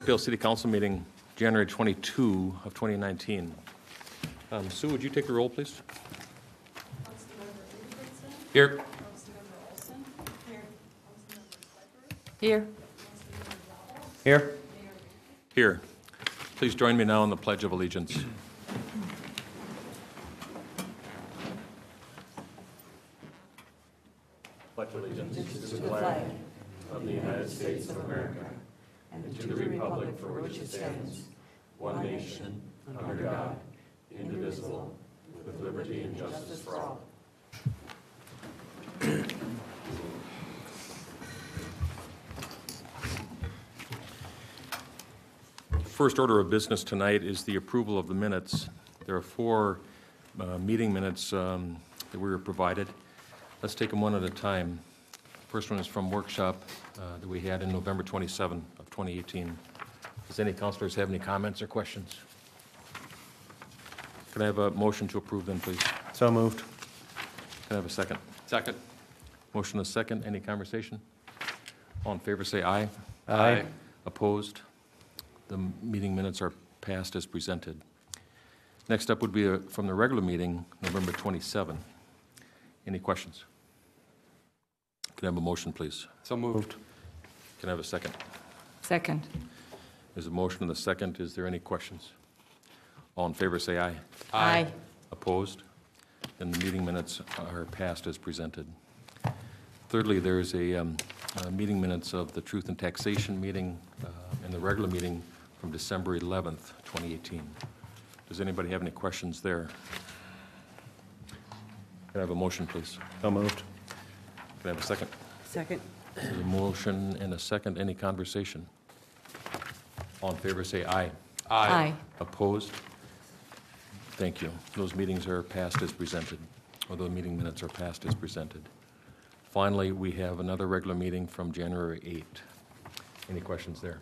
Oakdale City Council meeting, January 22 of 2019. Sue, would you take the roll, please? Here. Here. Here. Here. Please join me now in the Pledge of Allegiance. Pledge allegiance to the flag of the United States of America and to the republic for which it stands, one nation, under God, indivisible, with liberty and justice for all. First order of business tonight is the approval of the minutes. There are four meeting minutes that we were provided. Let's take them one at a time. First one is from workshop that we had in November 27 of 2018. Does any councilors have any comments or questions? Can I have a motion to approve them, please? So moved. Can I have a second? Second. Motion is second. Any conversation? All in favor say aye. Aye. Opposed? The meeting minutes are passed as presented. Next up would be from the regular meeting, November 27. Any questions? Can I have a motion, please? So moved. Can I have a second? Second. There's a motion and a second. Is there any questions? All in favor say aye. Aye. Opposed? Then the meeting minutes are passed as presented. Thirdly, there's a meeting minutes of the Truth and Taxation meeting and the regular meeting from December 11th, 2018. Does anybody have any questions there? Can I have a motion, please? So moved. Can I have a second? Second. There's a motion and a second. Any conversation? All in favor say aye. Aye. Opposed? Thank you. Those meetings are passed as presented, or the meeting minutes are passed as presented. Finally, we have another regular meeting from January 8th. Any questions there?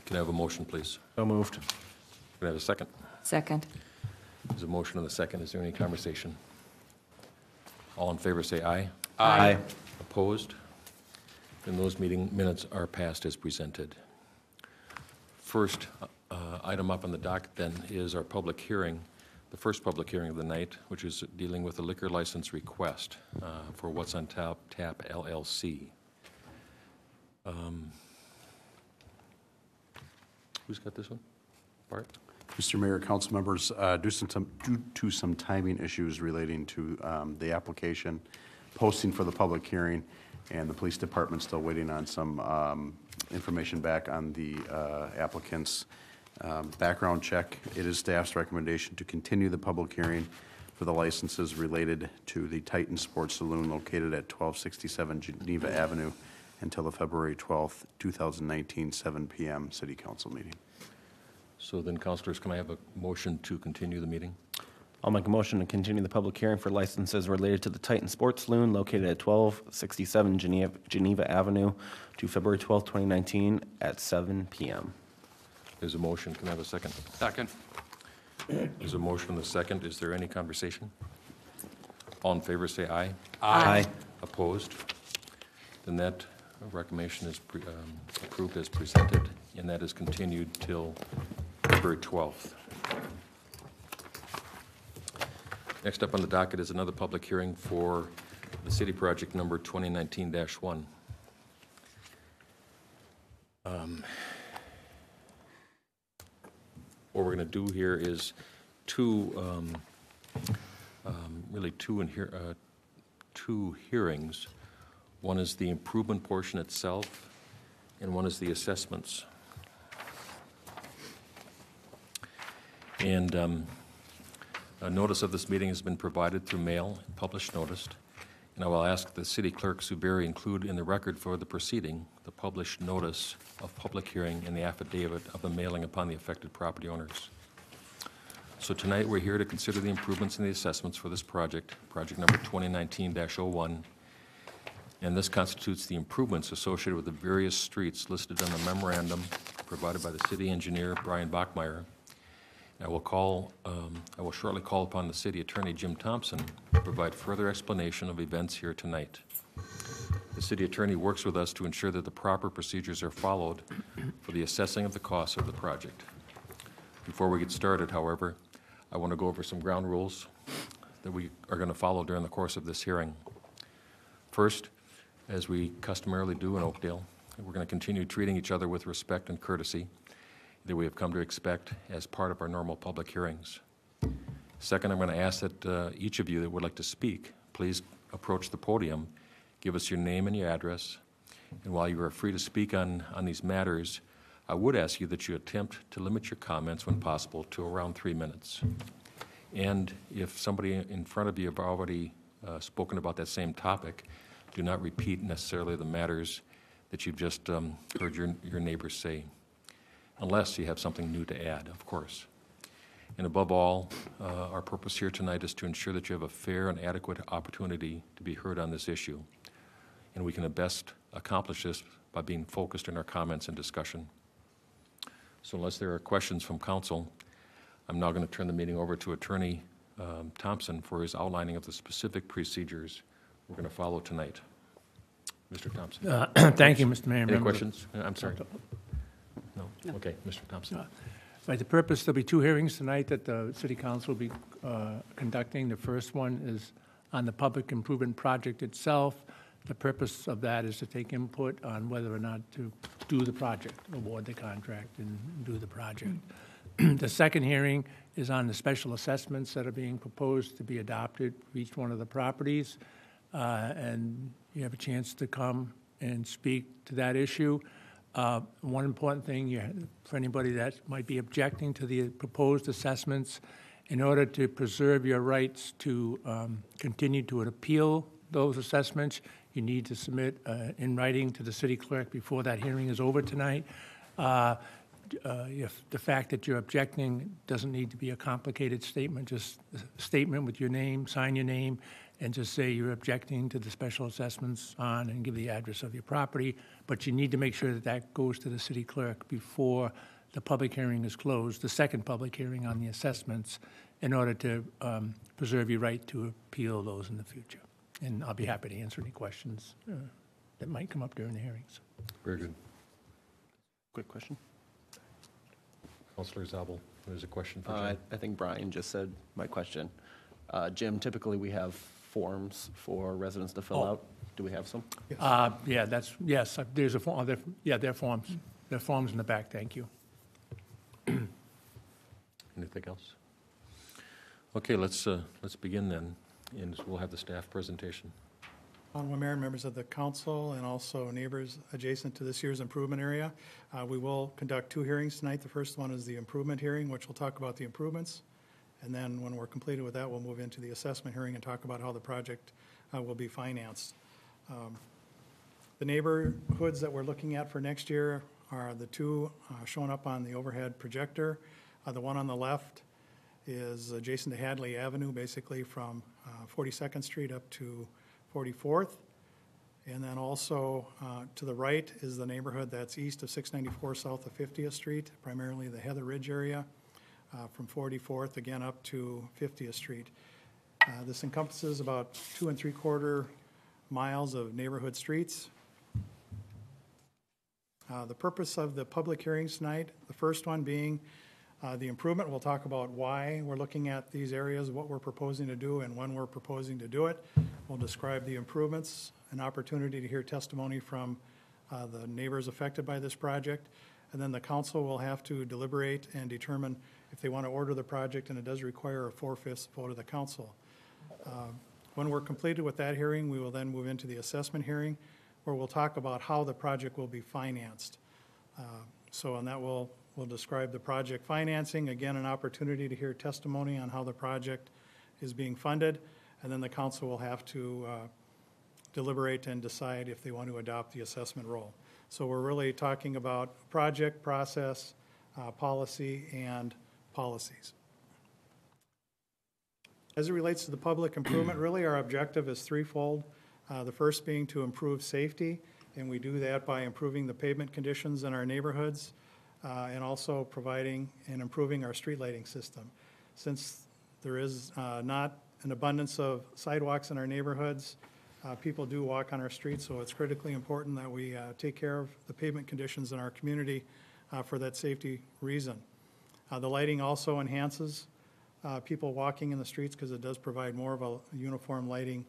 Can I have a motion, please? So moved. Can I have a second? Second. There's a motion and a second. Is there any conversation? All in favor say aye. Aye. Opposed? Then those meeting minutes are passed as presented. First item up on the docket then is our public hearing, the first public hearing of the night, which is dealing with a liquor license request for What's on Tap LLC. Who's got this one? Bart? Mr. Mayor, council members, due to some timing issues relating to the application, posting for the public hearing, and the police department still waiting on some information back on the applicant's background check, it is staff's recommendation to continue the public hearing for the licenses related to the Titan Sports Saloon located at 1267 Geneva Avenue until the February 12th, 2019, 7 p.m. City Council meeting. So then, councilors, can I have a motion to continue the meeting? I'll make a motion to continue the public hearing for licenses related to the Titan Sports Saloon located at 1267 Geneva Avenue to February 12th, 2019 at 7 p.m. There's a motion. Can I have a second? Second. There's a motion and a second. Is there any conversation? All in favor say aye. Aye. Opposed? Then that recommendation is approved as presented, and that is continued till February 12th. Next up on the docket is another public hearing for the city project number 2019-1. What we're going to do here is really two hearings. One is the improvement portion itself, and one is the assessments. And a notice of this meeting has been provided through mail, published notice, and I will ask the city clerk, Sue Berry, include in the record for the proceeding the published notice of public hearing and the affidavit of the mailing upon the affected property owners. So tonight we're here to consider the improvements and the assessments for this project, project number 2019-01, and this constitutes the improvements associated with the various streets listed on the memorandum provided by the city engineer, Brian Bachmeyer. I will shortly call upon the city attorney, Jim Thompson, to provide further explanation of events here tonight. The city attorney works with us to ensure that the proper procedures are followed for the assessing of the costs of the project. Before we get started, however, I want to go over some ground rules that we are going to follow during the course of this hearing. First, as we customarily do in Oakdale, we're going to continue treating each other with respect and courtesy that we have come to expect as part of our normal public hearings. Second, I'm going to ask that each of you that would like to speak, please approach the podium, give us your name and your address, and while you are free to speak on these matters, I would ask you that you attempt to limit your comments when possible to around 3 minutes. And if somebody in front of you have already spoken about that same topic, do not repeat necessarily the matters that you've just heard your neighbors say, unless you have something new to add, of course. And above all, our purpose here tonight is to ensure that you have a fair and adequate opportunity to be heard on this issue. And we can best accomplish this by being focused in our comments and discussion. So unless there are questions from council, I'm now going to turn the meeting over to Attorney Thompson for his outlining of the specific procedures we're going to follow tonight. Mr. Thompson. Thank you, Mr. Mayor. Any questions? I'm sorry. No? Okay, Mr. Thompson. Right, the purpose, there'll be 2 hearings tonight that the City Council will be conducting. The first one is on the public improvement project itself. The purpose of that is to take input on whether or not to do the project, award the contract, and do the project. The second hearing is on the special assessments that are being proposed to be adopted for each one of the properties. And you have a chance to come and speak to that issue. One important thing for anybody that might be objecting to the proposed assessments, in order to preserve your rights to continue to appeal those assessments, you need to submit in writing to the city clerk before that hearing is over tonight. If the fact that you're objecting doesn't need to be a complicated statement, just a statement with your name, sign your name, and just say you're objecting to the special assessments on and give the address of your property. But you need to make sure that that goes to the city clerk before the public hearing is closed, the second public hearing on the assessments, in order to preserve your right to appeal those in the future. And I'll be happy to answer any questions that might come up during the hearings. Very good. Quick question. Councilor Zabel, there's a question for I Jim. think Brian just said my question. Jim, typically we have forms for residents to fill out. Do we have some? Yeah, yes, there's a form, yeah, there are forms. There are forms in the back, thank you. Anything else? Okay, let's begin then, and we'll have the staff presentation. Honorable Mayor and members of the council and also neighbors adjacent to this year's improvement area, we will conduct 2 hearings tonight. The first one is the improvement hearing, which will talk about the improvements. And then when we're completed with that, we'll move into the assessment hearing and talk about how the project will be financed. The neighborhoods that we're looking at for next year are the 2 shown up on the overhead projector. The one on the left is adjacent to Hadley Avenue, basically from 42nd Street up to 44th. And then also to the right is the neighborhood that's east of 694 south of 50th Street, primarily the Heather Ridge area, from 44th again up to 50th Street. This encompasses about 2 3/4 miles of neighborhood streets. The purpose of the public hearings tonight, the first one being the improvement. We'll talk about why we're looking at these areas, what we're proposing to do, and when we're proposing to do it. We'll describe the improvements, an opportunity to hear testimony from the neighbors affected by this project, and then the council will have to deliberate and determine if they want to order the project, and it does require a 4/5 vote of the council. When we're completed with that hearing, we will then move into the assessment hearing, where we'll talk about how the project will be financed. So on that, we'll describe the project financing, again, an opportunity to hear testimony on how the project is being funded, and then the council will have to deliberate and decide if they want to adopt the assessment role. So we're really talking about project, process, policy, and policies. As it relates to the public improvement, really our objective is threefold. The first being to improve safety, and we do that by improving the pavement conditions in our neighborhoods, and also providing and improving our street lighting system. Since there is not an abundance of sidewalks in our neighborhoods, people do walk on our streets, so it's critically important that we take care of the pavement conditions in our community for that safety reason. The lighting also enhances people walking in the streets because it does provide more of a uniform lighting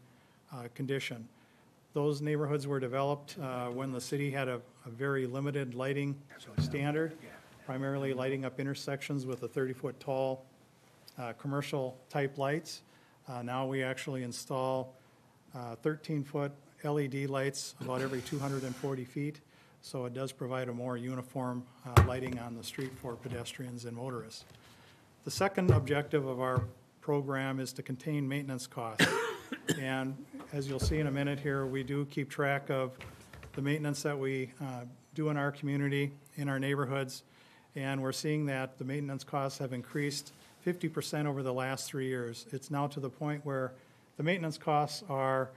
condition. Those neighborhoods were developed when the city had a very limited lighting standard, primarily lighting up intersections with a 30-foot tall commercial-type lights. Now we actually install 13-foot LED lights about every 240 feet, so it does provide a more uniform lighting on the street for pedestrians and motorists. The second objective of our program is to contain maintenance costs. And as you'll see in a minute here, we do keep track of the maintenance that we do in our community, in our neighborhoods, and we're seeing that the maintenance costs have increased 50% over the last 3 years. It's now to the point where the maintenance costs are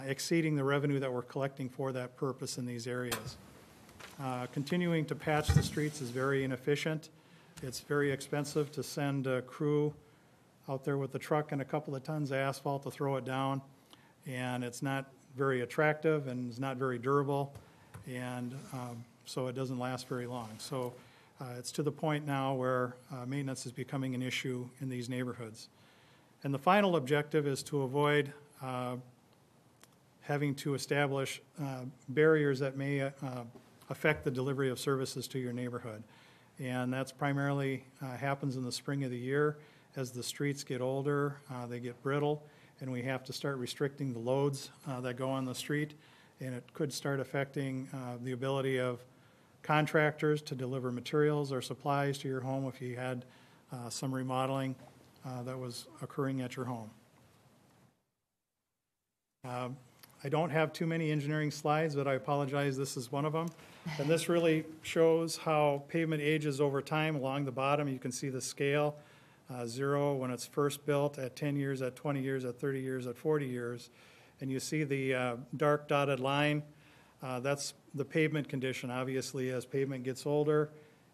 exceeding the revenue that we're collecting for that purpose in these areas. Continuing to patch the streets is very inefficient. It's very expensive to send a crew out there with the truck and a couple of tons of asphalt to throw it down, and it's not very attractive and it's not very durable, and so it doesn't last very long. So it's to the point now where maintenance is becoming an issue in these neighborhoods. And the final objective is to avoid having to establish barriers that may affect the delivery of services to your neighborhood. And that's primarily happens in the spring of the year. As the streets get older, they get brittle, and we have to start restricting the loads that go on the street, and it could start affecting the ability of contractors to deliver materials or supplies to your home if you had some remodeling that was occurring at your home. I don't have too many engineering slides, but I apologize, this is one of them. And this really shows how pavement ages over time. Along the bottom, you can see the scale, 0 when it's first built, at 10 years, at 20 years, at 30 years, at 40 years. And you see the dark dotted line, that's the pavement condition. Obviously, as pavement gets older,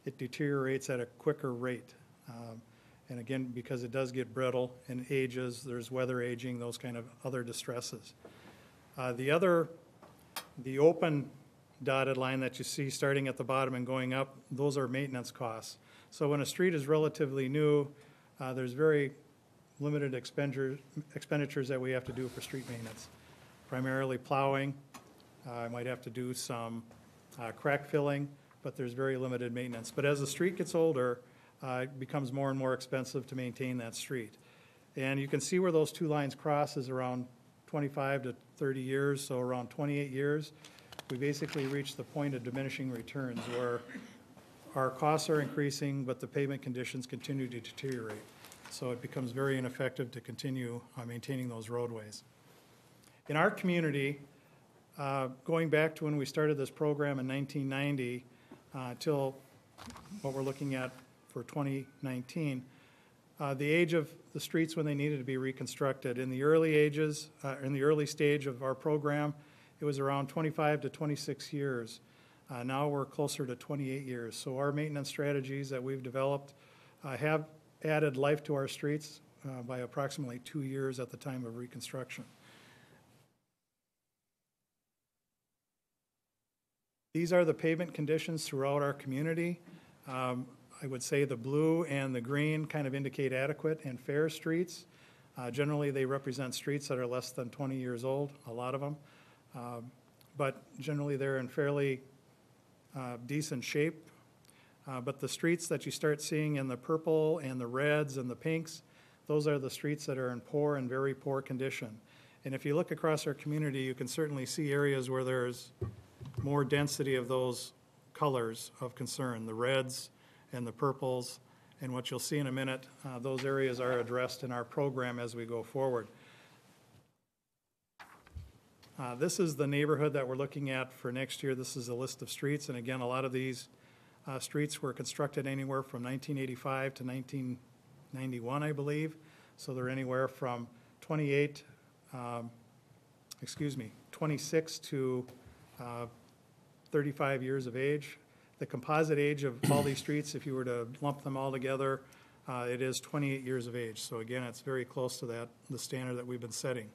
it deteriorates at a quicker rate. And again, because it does get brittle and ages, there's weather aging, those kind of other distresses. The open dotted line that you see starting at the bottom and going up, those are maintenance costs. So when a street is relatively new, there's very limited expenditures that we have to do for street maintenance. Primarily plowing, I might have to do some crack filling, but there's very limited maintenance. But as the street gets older, it becomes more and more expensive to maintain that street. And you can see where those two lines cross is around 25 to 30 years, so around 28 years. We basically reached the point of diminishing returns where our costs are increasing, but the pavement conditions continue to deteriorate. So it becomes very ineffective to continue maintaining those roadways. In our community, going back to when we started this program in 1990 till what we're looking at for 2019, the age of the streets when they needed to be reconstructed. In the early stage of our program, it was around 25 to 26 years. Now we're closer to 28 years. So our maintenance strategies that we've developed have added life to our streets by approximately 2 years at the time of reconstruction. These are the pavement conditions throughout our community. I would say the blue and the green kind of indicate adequate and fair streets. Generally, they represent streets that are less than 20 years old, a lot of them. But generally, they're in fairly decent shape. But the streets that you start seeing in the purple and the reds and the pinks, those are the streets that are in poor and very poor condition. And if you look across our community, you can certainly see areas where there's more density of those colors of concern, the reds and the purples. And what you'll see in a minute, those areas are addressed in our program as we go forward. This is the neighborhood that we're looking at for next year. This is a list of streets. And again, a lot of these streets were constructed anywhere from 1985 to 1991, I believe. So they're anywhere from 26 to 35 years of age. The composite age of all these streets, if you were to lump them all together, it is 28 years of age. So again, it's very close to that, the standard that we've been setting.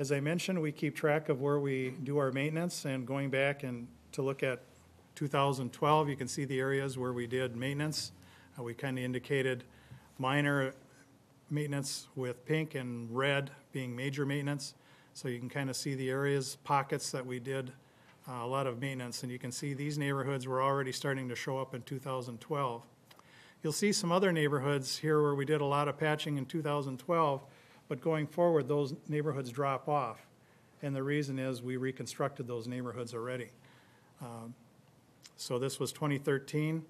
As I mentioned, we keep track of where we do our maintenance, and going back and to look at 2012, you can see the areas where we did maintenance. We kind of indicated minor maintenance with pink and red being major maintenance. So you can kind of see the areas, pockets that we did a lot of maintenance. And you can see these neighborhoods were already starting to show up in 2012. You'll see some other neighborhoods here where we did a lot of patching in 2012, but going forward, those neighborhoods drop off. And the reason is we reconstructed those neighborhoods already. So this was 2013.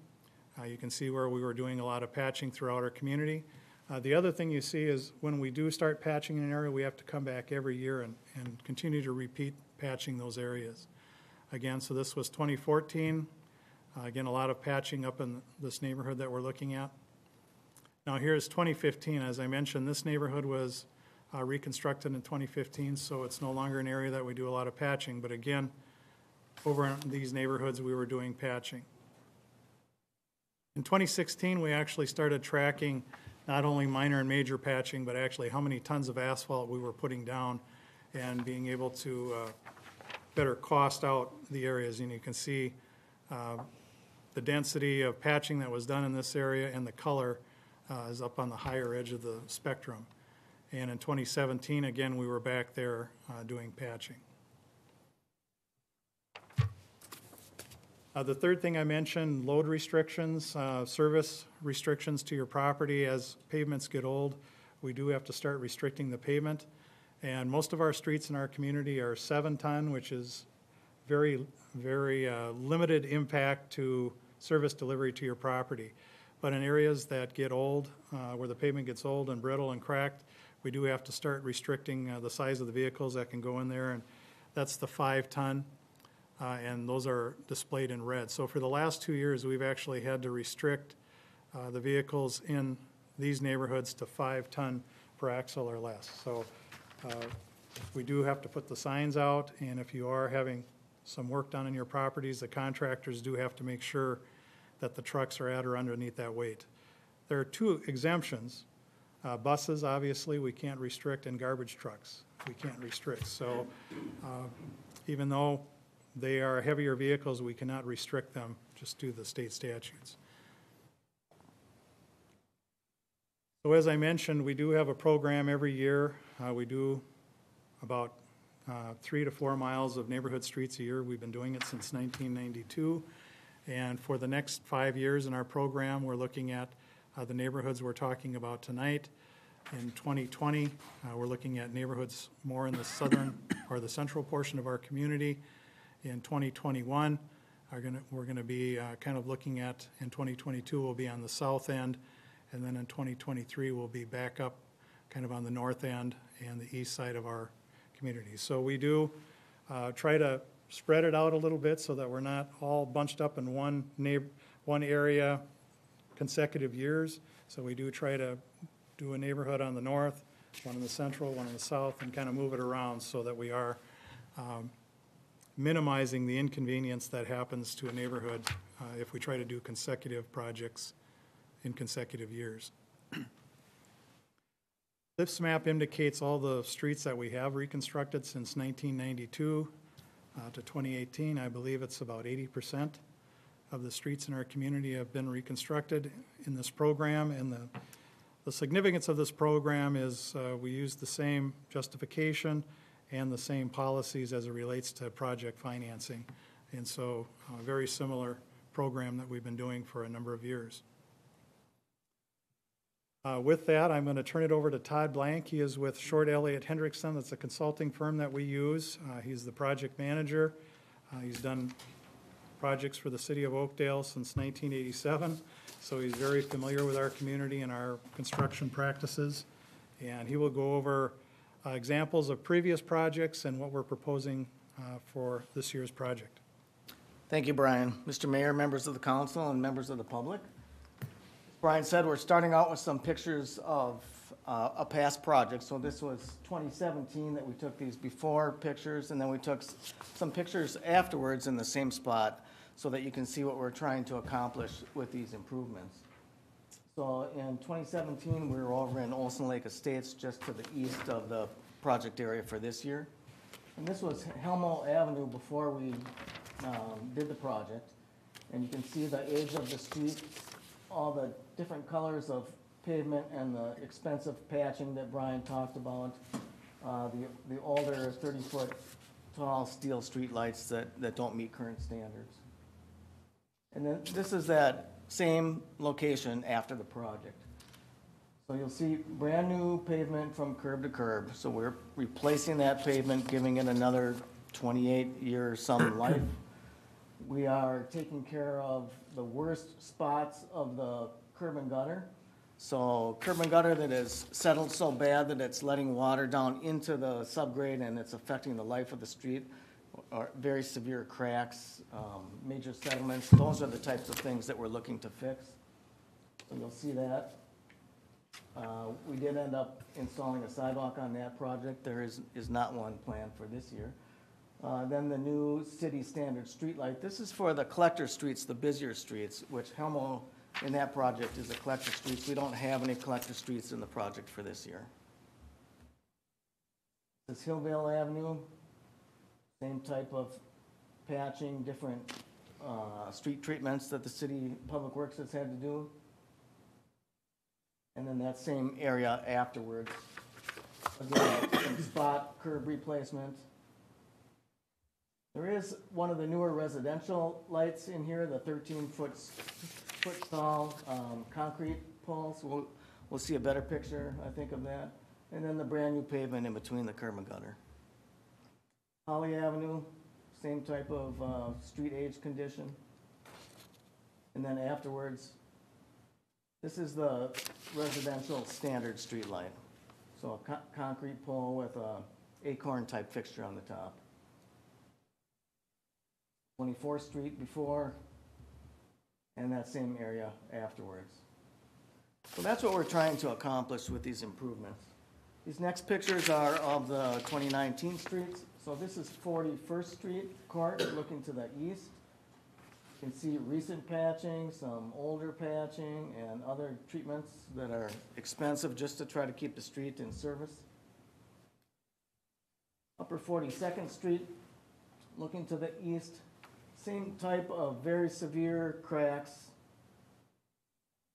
You can see where we were doing a lot of patching throughout our community. The other thing you see is when we do start patching in an area, we have to come back every year and continue to repeat patching those areas. Again, so this was 2014. Again, a lot of patching up in this neighborhood that we're looking at. Now here's 2015. As I mentioned, this neighborhood was reconstructed in 2015, so it's no longer an area that we do a lot of patching. But again, over in these neighborhoods, we were doing patching. In 2016, we actually started tracking not only minor and major patching, but actually how many tons of asphalt we were putting down and being able to better cost out the areas. And you can see the density of patching that was done in this area, and the color is up on the higher edge of the spectrum. And in 2017, again, we were back there doing patching. The third thing I mentioned, load restrictions, service restrictions to your property. As pavements get old, we do have to start restricting the pavement. And most of our streets in our community are 7-ton, which is very limited impact to service delivery to your property. But in areas that get old, where the pavement gets old and brittle and cracked, we do have to start restricting the size of the vehicles that can go in there, and that's the 5-ton. And those are displayed in red. So for the last 2 years, we've actually had to restrict the vehicles in these neighborhoods to 5-ton per axle or less. So we do have to put the signs out, and if you are having some work done in your properties, the contractors do have to make sure that the trucks are at or underneath that weight. There are 2 exemptions. Buses, obviously, we can't restrict, and garbage trucks we can't restrict. So even though they are heavier vehicles, we cannot restrict them just due to the state statutes. So as I mentioned, we do have a program every year. We do about 3 to 4 miles of neighborhood streets a year. We've been doing it since 1992. And for the next 5 years in our program, we're looking at the neighborhoods we're talking about tonight. In 2020, we're looking at neighborhoods more in the southern or the central portion of our community. In 2021, we're going to be kind of looking at, in 2022, we'll be on the south end, and then in 2023, we'll be back up kind of on the north end and the east side of our community. So we do try to spread it out a little bit so that we're not all bunched up in one area consecutive years. So we do try to do a neighborhood on the north, one in the central, one in the south, and kind of move it around so that we are minimizing the inconvenience that happens to a neighborhood if we try to do consecutive projects in consecutive years. This map indicates all the streets that we have reconstructed since 1992 to 2018. I believe it's about 80% of the streets in our community have been reconstructed in this program. And the significance of this program is we use the same justification and the same policies as it relates to project financing. And so a very similar program that we've been doing for a number of years. With that, I'm going to turn it over to Todd Blank. He is with Short Elliott Hendrickson. That's a consulting firm that we use. He's the project manager. He's done projects for the city of Oakdale since 1987. So he's very familiar with our community and our construction practices. And he will go over examples of previous projects and what we're proposing for this year's project. Thank you, Brian. Mr. Mayor, members of the council, and members of the public. As Brian said, we're starting out with some pictures of a past project. So this was 2017 that we took these before pictures, and then we took some pictures afterwards in the same spot so that you can see what we're trying to accomplish with these improvements. So in 2017, we were over in Olson Lake Estates, just to the east of the project area for this year. And this was Helmo Avenue before we did the project. And you can see the age of the street, all the different colors of pavement and the expensive patching that Brian talked about. The older 30-foot tall steel streetlights that don't meet current standards. And then this is that same location after the project. So you'll see brand-new pavement from curb to curb. So we're replacing that pavement, giving it another 28-year some life. We are taking care of the worst spots of the curb and gutter. So curb and gutter that is settled so bad that it's letting water down into the subgrade and it's affecting the life of the street, or very severe cracks, major settlements. Those are the types of things that we're looking to fix. So you'll see that. We did end up installing a sidewalk on that project. There is not one planned for this year. Then the new city standard street light. This is for the collector streets, the busier streets, which Helmo in that project is a collector streets. We don't have any collector streets in the project for this year. This is Hillvale Avenue, same type of patching, different street treatments that the city public works has had to do. And then that same area afterwards. Again, some spot curb replacement. There is one of the newer residential lights in here, the 13-foot tall concrete poles. We'll see a better picture, I think, of that. And then the brand-new pavement in between the curb and gutter. Holly Avenue, same type of street age condition. And then afterwards, this is the residential standard street light. So a concrete pole with a acorn-type fixture on the top. 24th Street before, and that same area afterwards. So that's what we're trying to accomplish with these improvements. These next pictures are of the 2019 streets. So this is 41st Street Court looking to the east. You can see recent patching, some older patching, and other treatments that are expensive just to try to keep the street in service. Upper 42nd Street looking to the east. Same type of very severe cracks.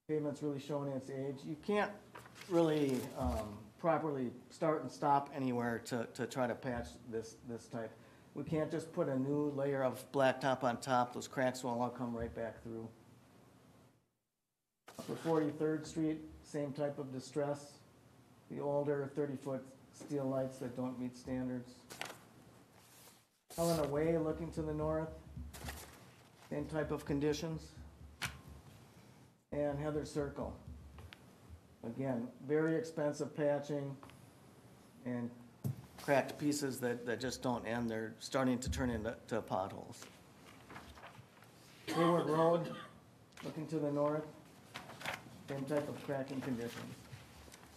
Pavement's really showing its age. You can't really properly start and stop anywhere to try to patch this type. We can't just put a new layer of blacktop on top. Those cracks will all come right back through. Upper 43rd Street, same type of distress. The older 30-foot steel lights that don't meet standards. Helena Way looking to the north. Same type of conditions. And Heather Circle. Again, very expensive patching and cracked pieces that just don't end. They're starting to turn into potholes. Hayward Road, looking to the north. Same type of cracking conditions.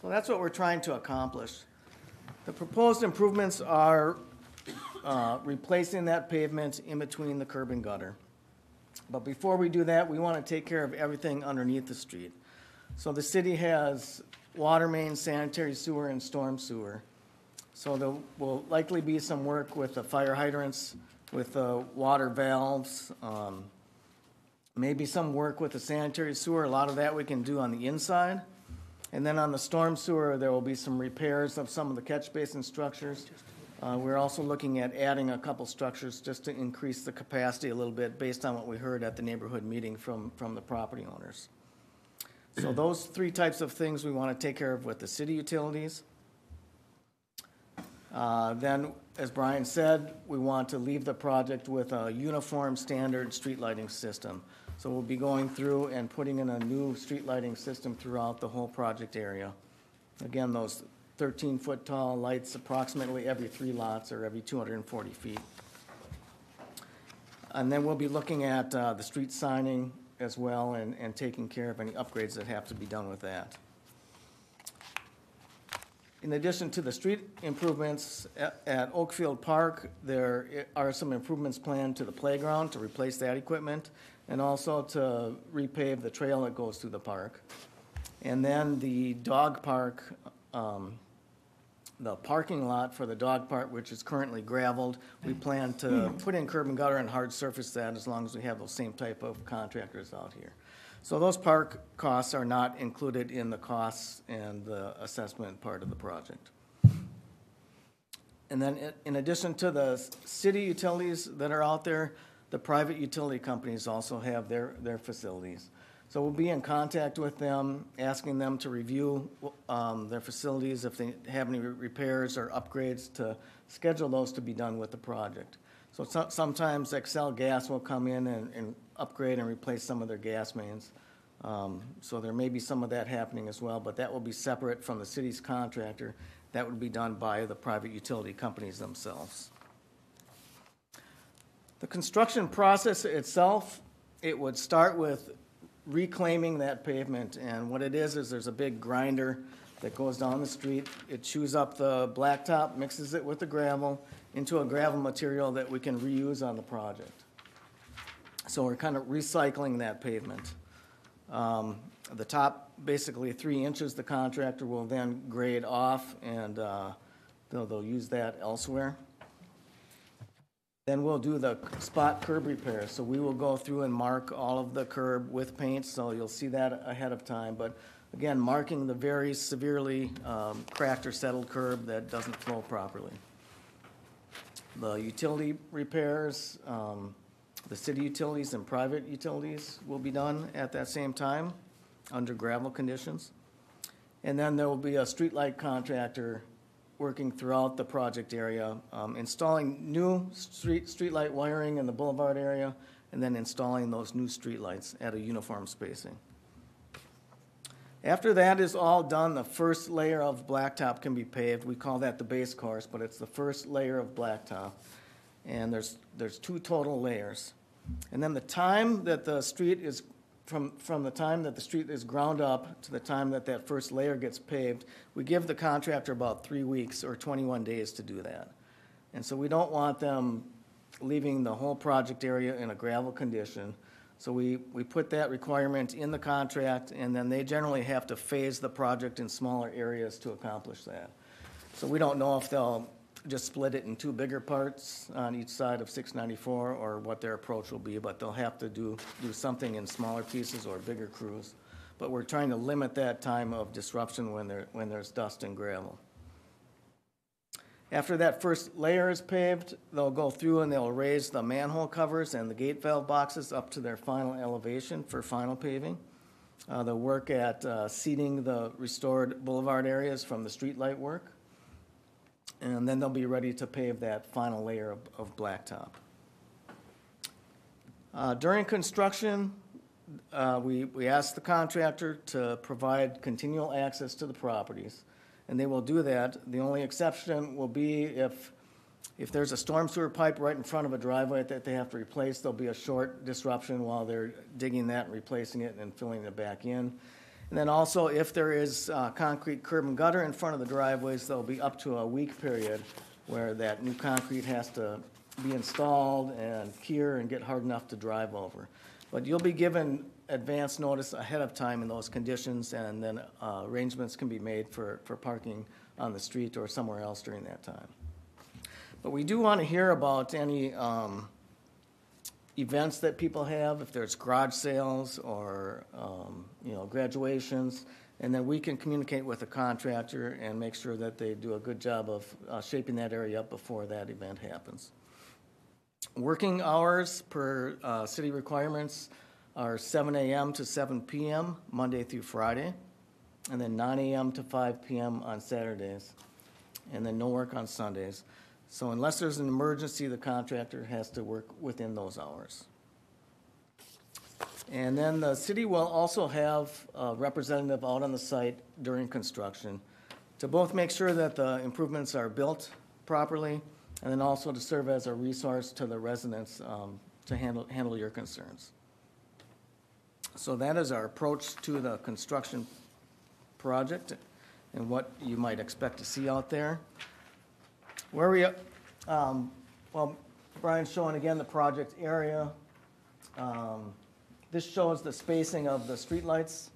So that's what we're trying to accomplish. The proposed improvements are replacing that pavement in between the curb and gutter. But before we do that, we want to take care of everything underneath the street. So the city has water main, sanitary sewer, and storm sewer. So there will likely be some work with the fire hydrants, with the water valves, maybe some work with the sanitary sewer. A lot of that we can do on the inside. And then on the storm sewer, there will be some repairs of some of the catch basin structures. We're also looking at adding a couple structures just to increase the capacity a little bit based on what we heard at the neighborhood meeting from the property owners. So those three types of things we want to take care of with the city utilities. Then, as Brian said, we want to leave the project with a uniform standard street lighting system. So we'll be going through and putting in a new street lighting system throughout the whole project area. Again, those 13-foot tall lights approximately every 3 lots or every 240 feet. And then we'll be looking at the street signing as well and taking care of any upgrades that have to be done with that. In addition to the street improvements at Oakfield Park, there are some improvements planned to the playground to replace that equipment and also to repave the trail that goes through the park. And then the dog park, the parking lot for the dog park, which is currently gravelled. We plan to put in curb and gutter and hard surface that as long as we have those same type of contractors out here. So those park costs are not included in the costs and the assessment part of the project. And then in addition to the city utilities that are out there, the private utility companies also have their facilities. So we'll be in contact with them, asking them to review their facilities, if they have any repairs or upgrades, to schedule those to be done with the project. So sometimes Excel Gas will come in and upgrade and replace some of their gas mains. So there may be some of that happening as well, but that will be separate from the city's contractor. That would be done by the private utility companies themselves. The construction process itself, it would start with reclaiming that pavement, and what it is there's a big grinder that goes down the street. It chews up the blacktop, mixes it with the gravel into a gravel material that we can reuse on the project. So we're kind of recycling that pavement. The top, basically 3 inches, the contractor will then grade off, and they'll use that elsewhere. Then we'll do the spot curb repair. So we will go through and mark all of the curb with paint, so you'll see that ahead of time. But again, marking the very severely cracked or settled curb that doesn't flow properly. The utility repairs, the city utilities and private utilities will be done at that same time under gravel conditions. And then there will be a streetlight contractor working throughout the project area, installing new streetlight wiring in the boulevard area, and then installing those new streetlights at a uniform spacing. After that is all done, the first layer of blacktop can be paved. We call that the base course, but it's the first layer of blacktop. And there's 2 total layers. And then the time that the street is from the time that the street is ground up to the time that that first layer gets paved, we give the contractor about 3 weeks or 21 days to do that. And so we don't want them leaving the whole project area in a gravel condition. So we put that requirement in the contract, and then they generally have to phase the project in smaller areas to accomplish that. So we don't know if they'll just split it in 2 bigger parts on each side of 694 or what their approach will be, but they'll have to do something in smaller pieces or bigger crews. But we're trying to limit that time of disruption when there's dust and gravel. After that first layer is paved, they'll go through and they'll raise the manhole covers and the gate valve boxes up to their final elevation for final paving. They'll work at seeding the restored boulevard areas from the streetlight work. And then they'll be ready to pave that final layer of blacktop. During construction, we ask the contractor to provide continual access to the properties, and they will do that. The only exception will be if there's a storm sewer pipe right in front of a driveway that they have to replace, there'll be a short disruption while they're digging that and replacing it and filling it back in. And then also, if there is concrete curb and gutter in front of the driveways, there'll be up to a week period where that new concrete has to be installed and cure and get hard enough to drive over. But you'll be given advance notice ahead of time in those conditions, and then arrangements can be made for parking on the street or somewhere else during that time. But we do want to hear about any events that people have, if there's garage sales or graduations, and then we can communicate with the contractor and make sure that they do a good job of shaping that area up before that event happens. Working hours per city requirements are 7 a.m. to 7 p.m. Monday through Friday, and then 9 a.m. to 5 p.m. on Saturdays, and then no work on Sundays. So unless there's an emergency, the contractor has to work within those hours. And then the city will also have a representative out on the site during construction to both make sure that the improvements are built properly, and then also to serve as a resource to the residents to handle your concerns. So that is our approach to the construction project and what you might expect to see out there. Where we, well, Brian's showing again the project area. This shows the spacing of the streetlights,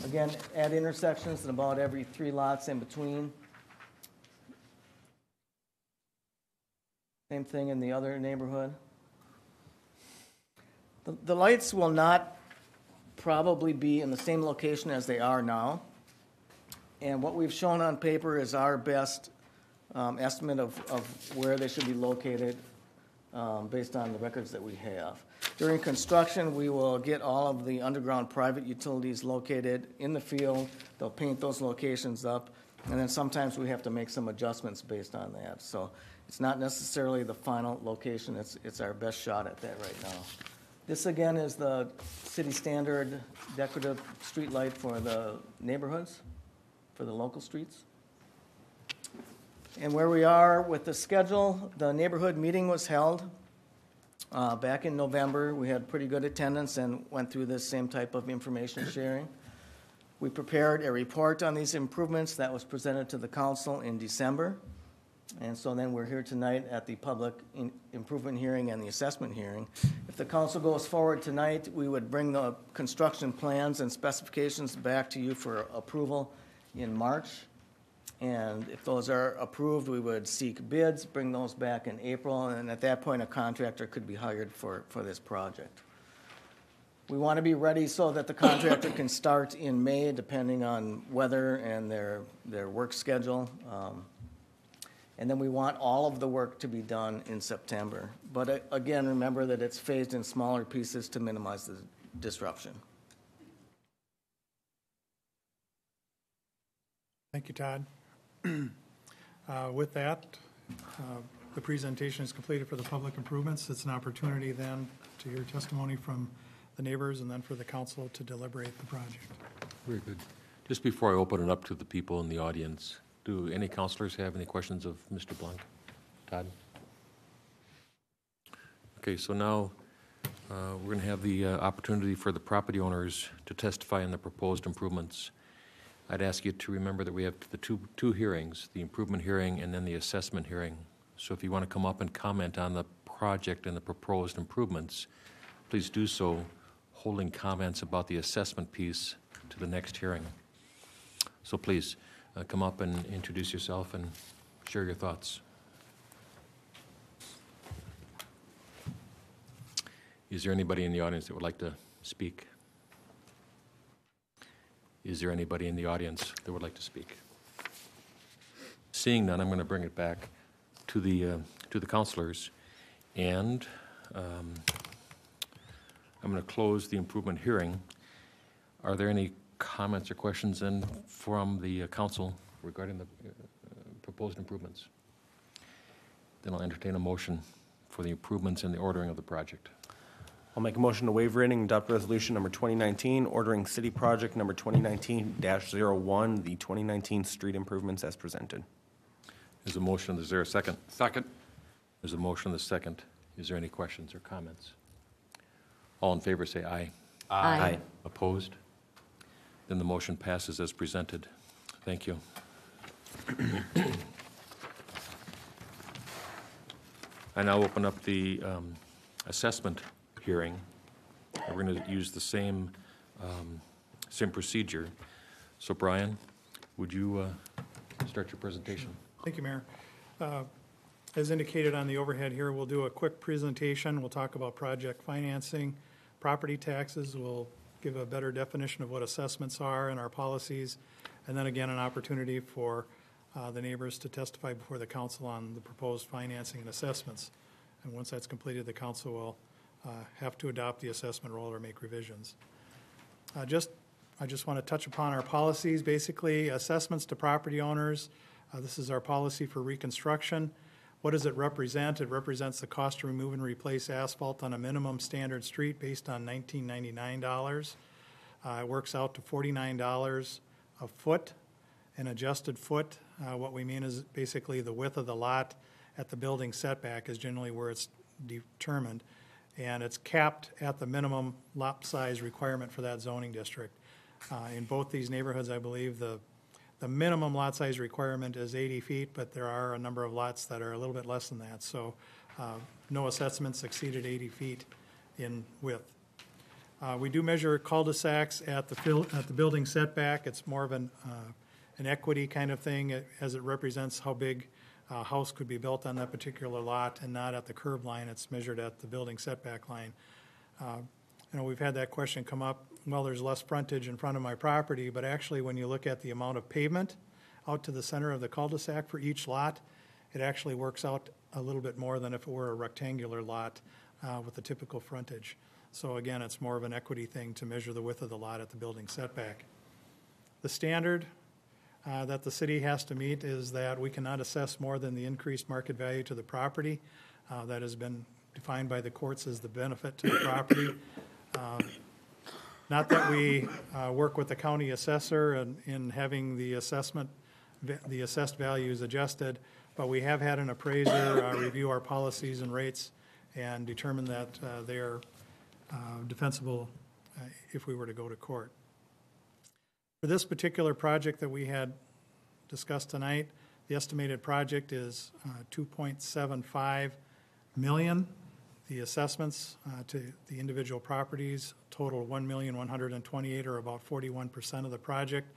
again, at intersections and about every 3 lots in between. Same thing in the other neighborhood. The lights will not probably be in the same location as they are now. And what we've shown on paper is our best estimate of where they should be located based on the records that we have. During construction, we will get all of the underground private utilities located in the field. They'll paint those locations up, and then sometimes we have to make some adjustments based on that. So it's not necessarily the final location. It's our best shot at that right now. This, again, is the city standard decorative street light for the neighborhoods, for the local streets. And where we are with the schedule, the neighborhood meeting was held back in November. We had pretty good attendance and went through this same type of information sharing. We prepared a report on these improvements that was presented to the council in December. And so then we're here tonight at the public improvement hearing and the assessment hearing. If the council goes forward tonight, we would bring the construction plans and specifications back to you for approval in March. And if those are approved, we would seek bids, bring those back in April, and at that point, a contractor could be hired for this project. We want to be ready so that the contractor can start in May, depending on weather and their work schedule. And then we want all of the work to be done in September. But again, remember that it's phased in smaller pieces to minimize the disruption. Thank you, Todd. With that, the presentation is completed for the public improvements. It's an opportunity then to hear testimony from the neighbors and then for the council to deliberate the project. Very good. Just before I open it up to the people in the audience, do any councilors have any questions of Mr. Blank? Todd? Okay, so now we're going to have the opportunity for the property owners to testify on the proposed improvements. I'd ask you to remember that we have the two hearings, the improvement hearing and then the assessment hearing. So if you want to come up and comment on the project and the proposed improvements, please do so, holding comments about the assessment piece to the next hearing. So please come up and introduce yourself and share your thoughts. Is there anybody in the audience that would like to speak? Is there anybody in the audience that would like to speak? Seeing none, I'm going to bring it back to the councilors, and I'm going to close the improvement hearing. Are there any comments or questions then from the council regarding the proposed improvements? Then I'll entertain a motion for the improvements and the ordering of the project. I'll make a motion to waive reading and adopt resolution number 2019, ordering city project number 2019-01, the 2019 street improvements as presented. There's a motion. Is there a second? Second. There's a motion. The second. Is there any questions or comments? All in favor say aye. Aye. Opposed? Then the motion passes as presented. Thank you. I now open up the assessment hearing. We're going to use the same procedure. So Brian, would you start your presentation? Thank you, Mayor. As indicated on the overhead here, we'll do a quick presentation. We'll talk about project financing, property taxes. We'll give a better definition of what assessments are and our policies, and then again an opportunity for the neighbors to testify before the council on the proposed financing and assessments. And once that's completed, the council will have to adopt the assessment roll or make revisions. I just want to touch upon our policies. Basically, assessments to property owners. This is our policy for reconstruction. What does it represent? It represents the cost to remove and replace asphalt on a minimum standard street based on $1999. It works out to $49 a foot, an adjusted foot. What we mean is basically the width of the lot at the building setback is generally where it's determined. And it's capped at the minimum lot size requirement for that zoning district. In both these neighborhoods, I believe the minimum lot size requirement is 80 feet, but there are a number of lots that are a little bit less than that. So no assessments exceeded 80 feet in width. We do measure cul-de-sacs at the building setback. It's more of an equity kind of thing as it represents how big a house could be built on that particular lot and not at the curb line. It's measured at the building setback line. We've had that question come up. Well, there's less frontage in front of my property, but actually when you look at the amount of pavement out to the center of the cul-de-sac for each lot, it actually works out a little bit more than if it were a rectangular lot with the typical frontage. So again, it's more of an equity thing to measure the width of the lot at the building setback. The standard that the city has to meet is that we cannot assess more than the increased market value to the property. That has been defined by the courts as the benefit to the property. Not that we work with the county assessor in having the assessed values adjusted, but we have had an appraiser review our policies and rates and determine that they are defensible if we were to go to court. For this particular project that we had discussed tonight, the estimated project is $2.75 million. The assessments to the individual properties total $1,128,000, or about 41% of the project.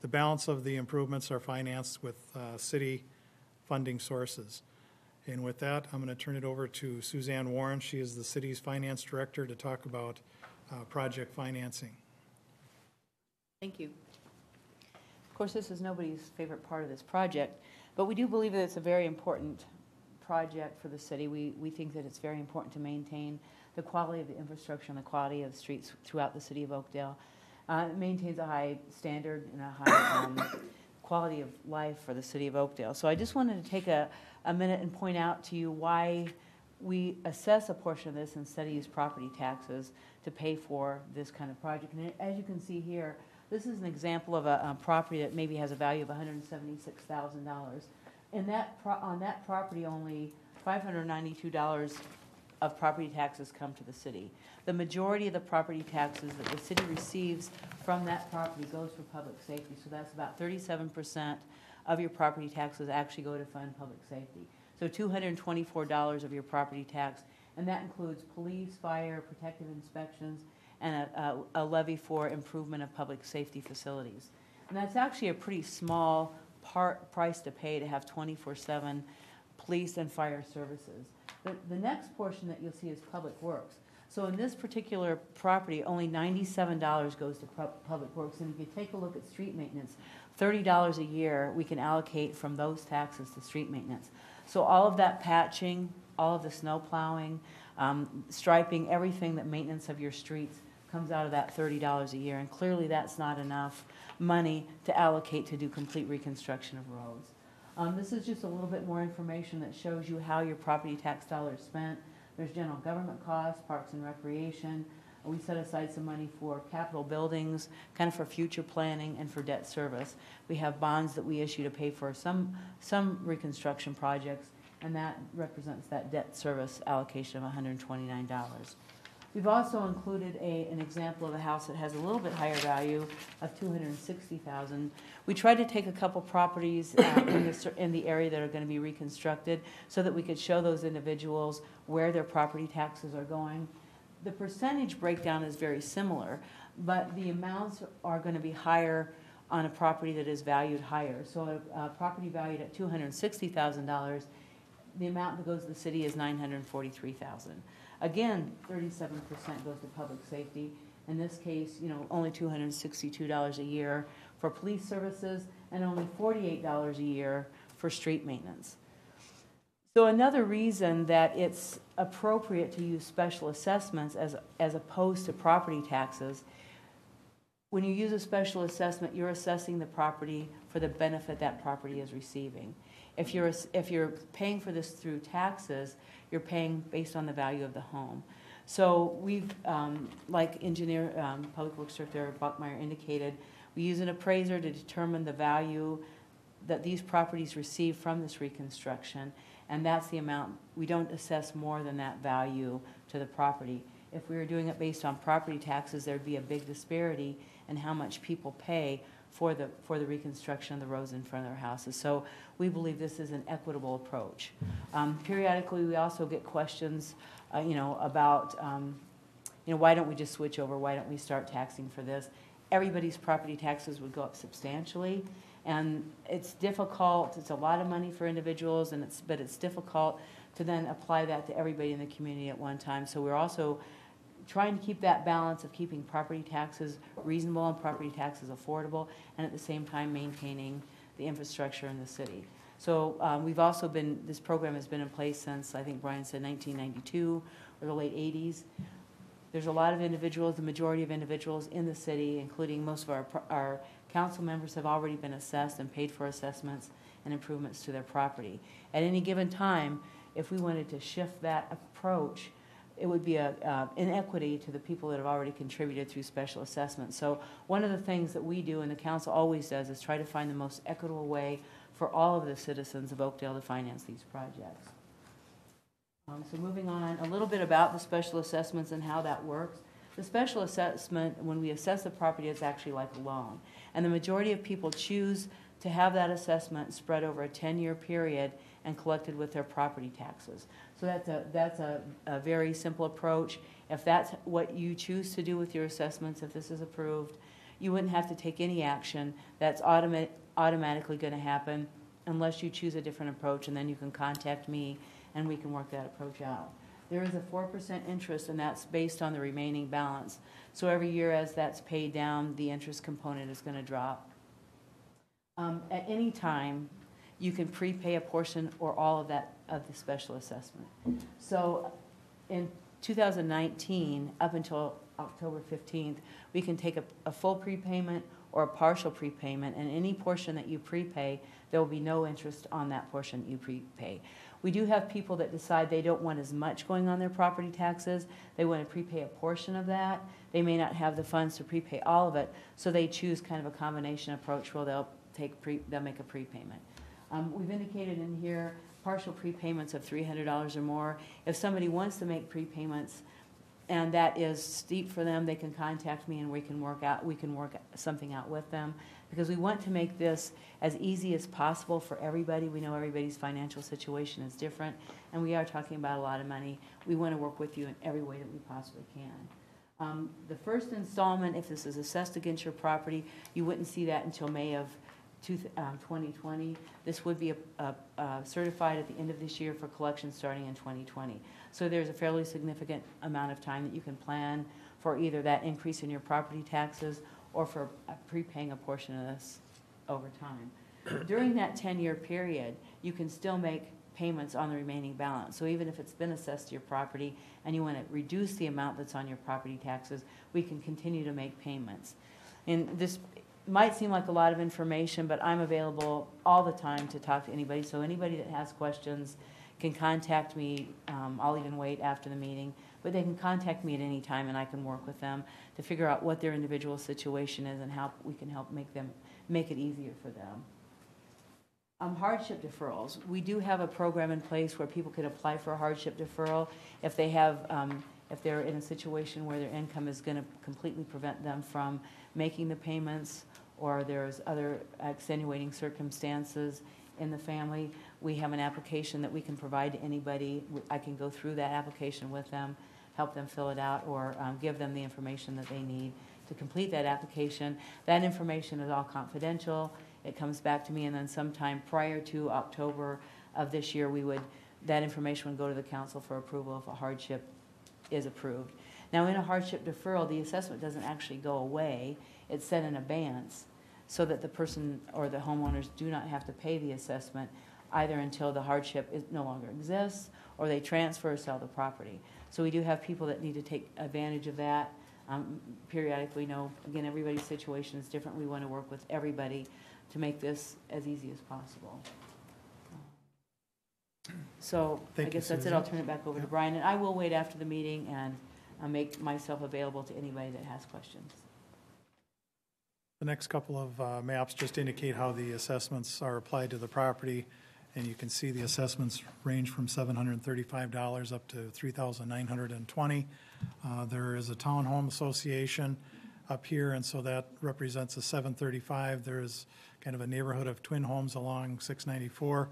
The balance of the improvements are financed with city funding sources. And with that, I'm going to turn it over to Suzanne Warren. She is the city's finance director to talk about project financing. Thank you. Of course, this is nobody's favorite part of this project, but we do believe that it's a very important project for the city. We think that it's very important to maintain the quality of the infrastructure and the quality of the streets throughout the city of Oakdale. It maintains a high standard and a high quality of life for the city of Oakdale. So I just wanted to take a minute and point out to you why we assess a portion of this instead of use property taxes to pay for this kind of project. And as you can see here, this is an example of a property that maybe has a value of $176,000. And on that property, only $592 of property taxes come to the city. The majority of the property taxes that the city receives from that property goes for public safety. So that's about 37% of your property taxes actually go to fund public safety. So $224 of your property tax, and that includes police, fire, protective inspections, and a levy for improvement of public safety facilities. And that's actually a pretty small price to pay to have 24/7 police and fire services. The next portion that you'll see is public works. So in this particular property, only $97 goes to public works. And if you take a look at street maintenance, $30 a year we can allocate from those taxes to street maintenance. So all of that patching, all of the snow plowing, striping, everything that maintenance of your streets comes out of that $30 a year. And clearly that's not enough money to allocate to do complete reconstruction of roads. This is just a little bit more information that shows you how your property tax dollars spent. There's general government costs, parks and recreation. We set aside some money for capital buildings, kind of for future planning and for debt service. We have bonds that we issue to pay for some reconstruction projects, and that represents that debt service allocation of $129. We've also included an example of a house that has a little bit higher value of $260,000. We tried to take a couple properties in the area that are going to be reconstructed so that we could show those individuals where their property taxes are going. The percentage breakdown is very similar, but the amounts are going to be higher on a property that is valued higher. So a property valued at $260,000, the amount that goes to the city is $943,000. Again, 37% goes to public safety. In this case, only $262 a year for police services and only $48 a year for street maintenance. So another reason that it's appropriate to use special assessments as opposed to property taxes, when you use a special assessment, you're assessing the property for the benefit that property is receiving. If you're paying for this through taxes, you're paying based on the value of the home. So we've, like engineer, public works director Buckmeyer indicated, we use an appraiser to determine the value that these properties receive from this reconstruction, and that's the amount. We don't assess more than that value to the property. If we were doing it based on property taxes, there'd be a big disparity in how much people pay for the reconstruction of the roads in front of their houses. So we believe this is an equitable approach. Periodically, we also get questions, about, why don't we just switch over? Why don't we start taxing for this? Everybody's property taxes would go up substantially, And it's difficult, it's a lot of money for individuals, but it's difficult to then apply that to everybody in the community at one time. So we're also trying to keep that balance of keeping property taxes reasonable and property taxes affordable, and at the same time maintaining the infrastructure in the city. So this program has been in place since, I think Brian said 1992 or the late 80s. There's a lot of individuals, the majority of individuals in the city, including most of our council members, have already been assessed and paid for assessments and improvements to their property. At any given time, if we wanted to shift that approach, it would be an inequity to the people that have already contributed through special assessments. So one of the things that we do and the council always does is try to find the most equitable way for all of the citizens of Oakdale to finance these projects. So moving on, a little bit about the special assessments and how that works. The special assessment, when we assess the property, it's actually like a loan. And the majority of people choose to have that assessment spread over a 10-year period and collected with their property taxes. So that's a very simple approach. If that's what you choose to do with your assessments, if this is approved, you wouldn't have to take any action. That's automatically going to happen unless you choose a different approach, and then you can contact me and we can work that approach out. There is a 4% interest, and that's based on the remaining balance. So every year as that's paid down, the interest component is going to drop. At any time, you can prepay a portion or all of that of the special assessment. So in 2019, up until October 15th, we can take a full prepayment or a partial prepayment, and any portion that you prepay, there will be no interest on that portion you prepay. We do have people that decide they don't want as much going on their property taxes. They want to prepay a portion of that. They may not have the funds to prepay all of it, so they choose kind of a combination approach where they'll make a prepayment. We've indicated in here partial prepayments of $300 or more. If somebody wants to make prepayments and that is steep for them, they can contact me and we can work something out with them, because we want to make this as easy as possible for everybody. We know everybody's financial situation is different, and we are talking about a lot of money. We want to work with you in every way that we possibly can. The first installment, if this is assessed against your property, you wouldn't see that until May of 2020. This would be certified at the end of this year for collection starting in 2020. So there's a fairly significant amount of time that you can plan for either that increase in your property taxes or for prepaying a portion of this over time. During that 10-year period, you can still make payments on the remaining balance. So even if it's been assessed to your property and you want to reduce the amount that's on your property taxes, we can continue to make payments. And this might seem like a lot of information, but I'm available all the time to talk to anybody. So anybody that has questions can contact me. I'll even wait after the meeting, but they can contact me at any time and I can work with them to figure out what their individual situation is and how we can help make it easier for them. Hardship deferrals. We do have a program in place where people can apply for a hardship deferral if they have, if they're in a situation where their income is going to completely prevent them from making the payments, or there's other extenuating circumstances in the family. We have an application that we can provide to anybody. I can go through that application with them, help them fill it out, or give them the information that they need to complete that application. That information is all confidential. It comes back to me, and then sometime prior to October of this year, that information would go to the council for approval if a hardship is approved. Now, in a hardship deferral, the assessment doesn't actually go away. It's set in abeyance so that the person or the homeowners do not have to pay the assessment either until the hardship no longer exists or they transfer or sell the property. So we do have people that need to take advantage of that. Periodically, again, everybody's situation is different. We want to work with everybody to make this as easy as possible. So I guess that's it. I'll turn it back over to Brian, and I will wait after the meeting and make myself available to anybody that has questions. The next couple of maps just indicate how the assessments are applied to the property, and you can see the assessments range from $735 up to $3,920. There is a townhome association up here, and so that represents a $735. There is kind of a neighborhood of twin homes along 694.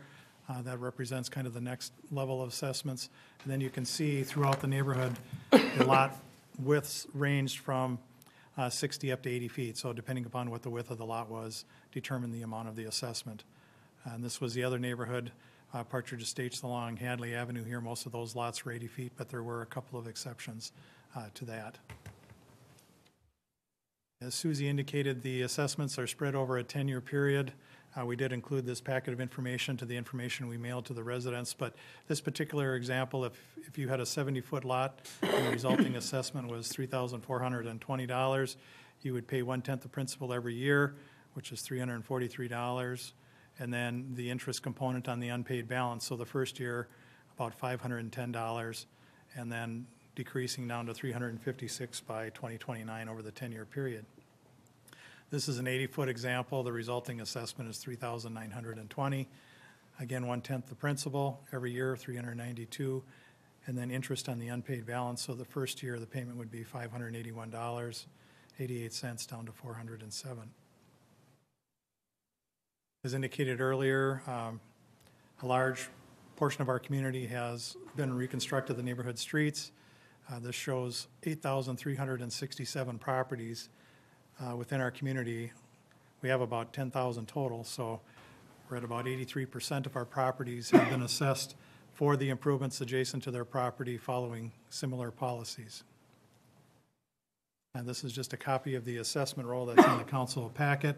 That represents kind of the next level of assessments. And then you can see throughout the neighborhood, the lot widths ranged from 60 up to 80 feet. So depending upon what the width of the lot was, determined the amount of the assessment. And this was the other neighborhood, Partridge Estates along Hadley Avenue here. Most of those lots were 80 feet, but there were a couple of exceptions to that. As Susie indicated, the assessments are spread over a 10-year period. We did include this packet of information to the information we mailed to the residents, but this particular example, if you had a 70-foot lot and the resulting assessment was $3,420, you would pay 1/10 the principal every year, which is $343, and then the interest component on the unpaid balance. So the first year, about $510, and then decreasing down to $356 by 2029 over the 10-year period. This is an 80-foot example. The resulting assessment is $3,920. Again, 1/10 the principal every year, $392, and then interest on the unpaid balance. So the first year, the payment would be $581.88 down to $407. As indicated earlier, a large portion of our community has been reconstructed, the neighborhood streets. This shows 8,367 properties within our community. We have about 10,000 total, so we're at about 83% of our properties have been assessed for the improvements adjacent to their property following similar policies. And this is just a copy of the assessment roll that's in the council packet.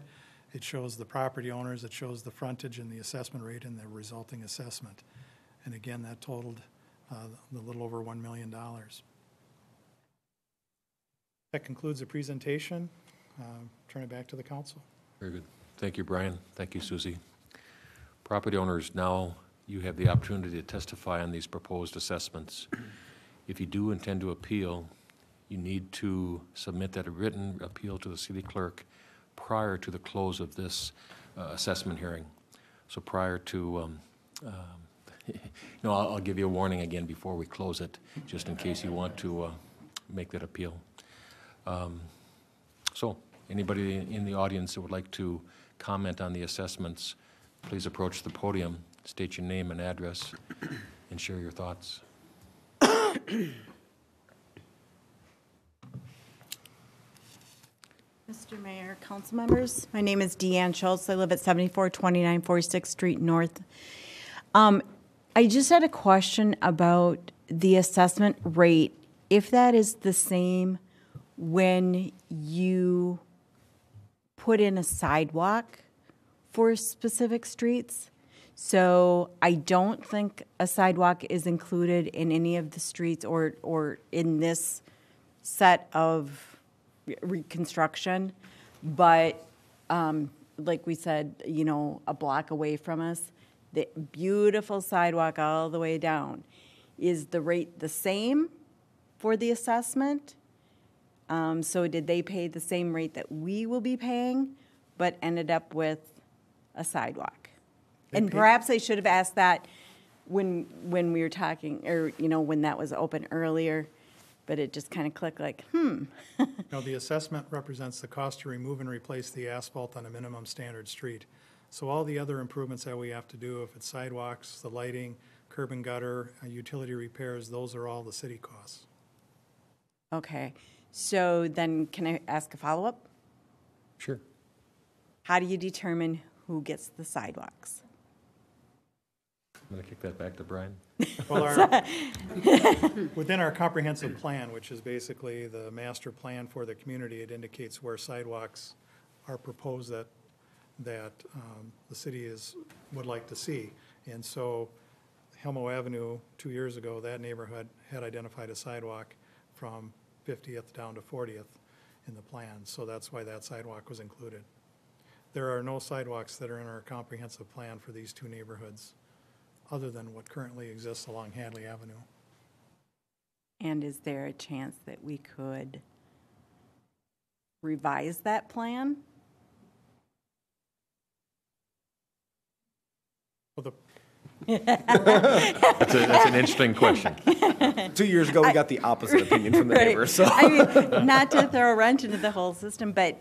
It shows the property owners, it shows the frontage and the assessment rate and the resulting assessment. And again, that totaled a little over $1 million. That concludes the presentation. Turn it back to the council. Very good. Thank you, Brian. Thank you, Susie. Property owners, now you have the opportunity to testify on these proposed assessments. If you do intend to appeal, you need to submit that written appeal to the city clerk prior to the close of this assessment hearing. So prior to, I'll give you a warning again before we close it, just in case you want to make that appeal. So anybody in the audience that would like to comment on the assessments, please approach the podium, state your name and address, and share your thoughts. Mr. Mayor, council members, my name is Deanne Schultz. I live at 7429 46th Street North. I just had a question about the assessment rate. If that is the same when you put in a sidewalk for specific streets. So I don't think a sidewalk is included in any of the streets or in this set of reconstruction. But like we said, a block away from us, the beautiful sidewalk all the way down. Is the rate the same for the assessment? So did they pay the same rate that we will be paying, but ended up with a sidewalk? And perhaps I should have asked that when we were talking, or, when that was open earlier, but it just kind of clicked like, No, the assessment represents the cost to remove and replace the asphalt on a minimum standard street. So all the other improvements that we have to do, if it's sidewalks, the lighting, curb and gutter, utility repairs, those are all the city costs. Okay. So then can I ask a follow-up? Sure. How do you determine who gets the sidewalks? I'm going to kick that back to Brian. Well, within our comprehensive plan, which is basically the master plan for the community, it indicates where sidewalks are proposed that the city would like to see. And so Helmo Avenue, 2 years ago, that neighborhood had identified a sidewalk from 50th down to 40th in the plan. So that's why that sidewalk was included. There are no sidewalks that are in our comprehensive plan for these two neighborhoods, other than what currently exists along Hadley Avenue. And is there a chance that we could revise that plan? Well, That's an interesting question. 2 years ago, we got the opposite opinion from the Right. neighbor, so. I mean, not to throw a wrench into the whole system, but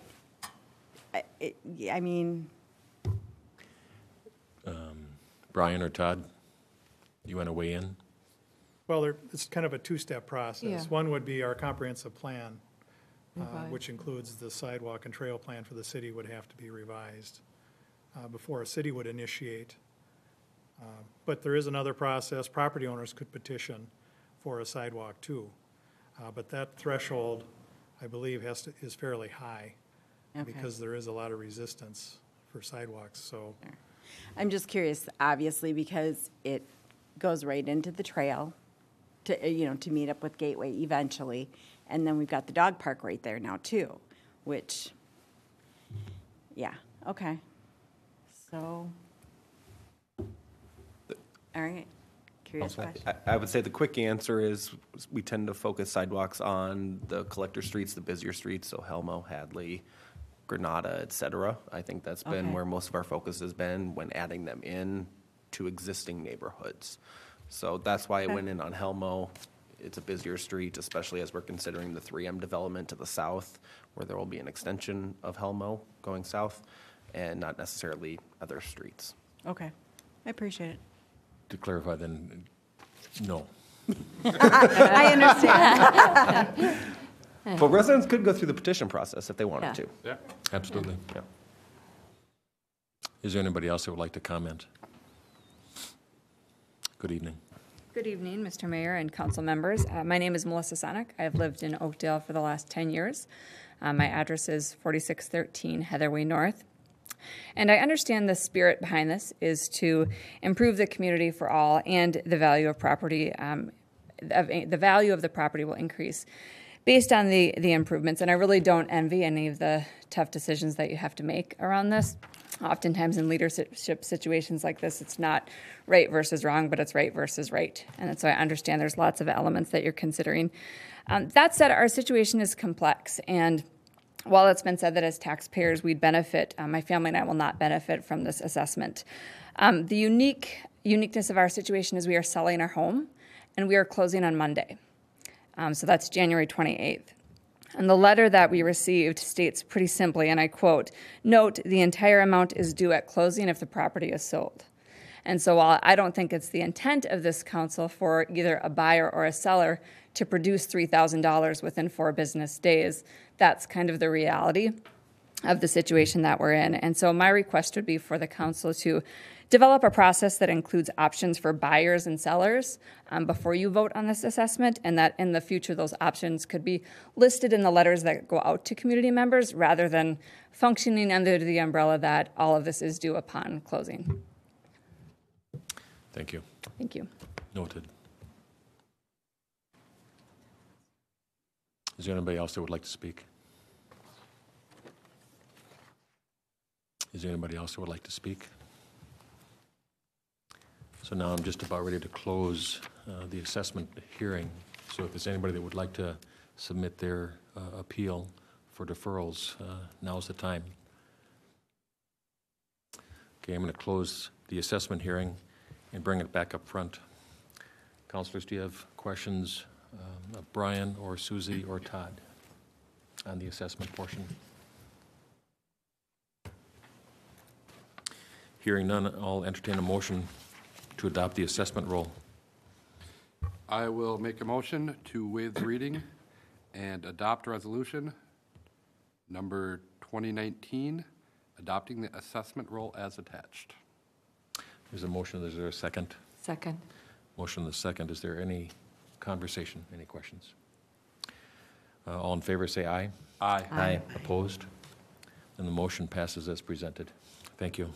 I mean. Brian or Todd, you want to weigh in? Well, it's kind of a two-step process. Yeah. One would be our comprehensive plan, which includes the sidewalk and trail plan for the city, would have to be revised before a city would initiate. But there is another process. Property owners could petition for a sidewalk too. But that threshold, I believe, is fairly high Okay. because there is a lot of resistance for sidewalks, so. I'm just curious, obviously, because it goes right into the trail to meet up with Gateway eventually. And then we've got the dog park right there now too, which, yeah, okay. So, all right, curious question. I would say the quick answer is we tend to focus sidewalks on the collector streets, the busier streets, so Helmo, Hadley, Granada, et cetera. I think that's been Okay. where most of our focus has been when adding them in to existing neighborhoods. So that's why it went in on Helmo. It's a busier street, especially as we're considering the 3M development to the south, where there will be an extension of Helmo going south, and not necessarily other streets. Okay, I appreciate it. To clarify then, no. I understand. But residents could go through the petition process if they wanted to. Yeah. Absolutely. Yeah. Is there anybody else that would like to comment? Good evening. Good evening, Mr. Mayor and council members. My name is Melissa Sonic. I have lived in Oakdale for the last 10 years. My address is 4613 Heatherway North. And I understand the spirit behind this is to improve the community for all, and the value of property, the value of the property will increase based on the improvements. And I really don't envy any of the tough decisions that you have to make around this. Oftentimes in leadership situations like this, it's not right versus wrong, but it's right versus right. And so I understand there's lots of elements that you're considering. That said, our situation is complex. And while it's been said that as taxpayers we'd benefit, my family and I will not benefit from this assessment. The uniqueness of our situation is we are selling our home, and we are closing on Monday. So that's January 28th. And the letter that we received states pretty simply, and I quote, "Note, the entire amount is due at closing if the property is sold." And so while I don't think it's the intent of this council for either a buyer or a seller to produce $3,000 within 4 business days, that's kind of the reality of the situation that we're in. And so my request would be for the council to develop a process that includes options for buyers and sellers before you vote on this assessment, and that in the future those options could be listed in the letters that go out to community members rather than functioning under the umbrella that all of this is due upon closing. Thank you. Thank you. Noted. Is there anybody else that would like to speak? Is there anybody else that would like to speak? So now I'm just about ready to close the assessment hearing. So if there's anybody that would like to submit their appeal for deferrals, now's the time. Okay, I'm going to close the assessment hearing and bring it back up front. Councilors, do you have questions of Brian or Susie or Todd on the assessment portion? Hearing none, I'll entertain a motion to adopt the assessment roll. I will make a motion to waive the reading and adopt resolution number 2019, adopting the assessment roll as attached. There's a motion. Is there a second? Second. Motion and a second. Is there any conversation, any questions? All in favor say aye. Aye. Aye. Opposed? And the motion passes as presented. Thank you.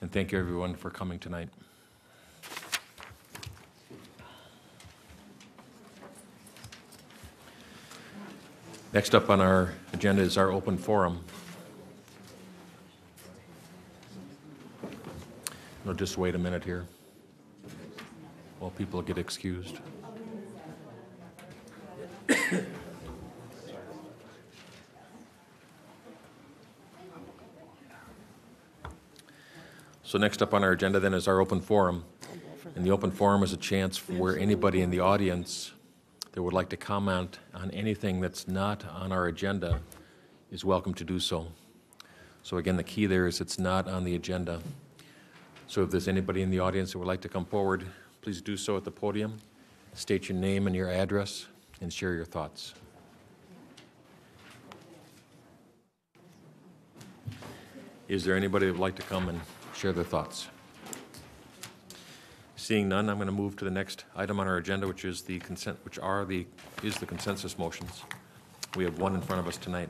And thank you, everyone, for coming tonight. Next up on our agenda is our open forum. We'll just wait a minute here while people get excused. So next up on our agenda then is our open forum. And the open forum is a chance for anybody in the audience that would like to comment on anything that's not on our agenda is welcome to do so. So again, the key there is it's not on the agenda. So if there's anybody in the audience that would like to come forward, please do so at the podium. State your name and your address and share your thoughts. Is there anybody that would like to come and share their thoughts? Seeing none, I'm going to move to the next item on our agenda, which is the consensus motions. We have one in front of us tonight.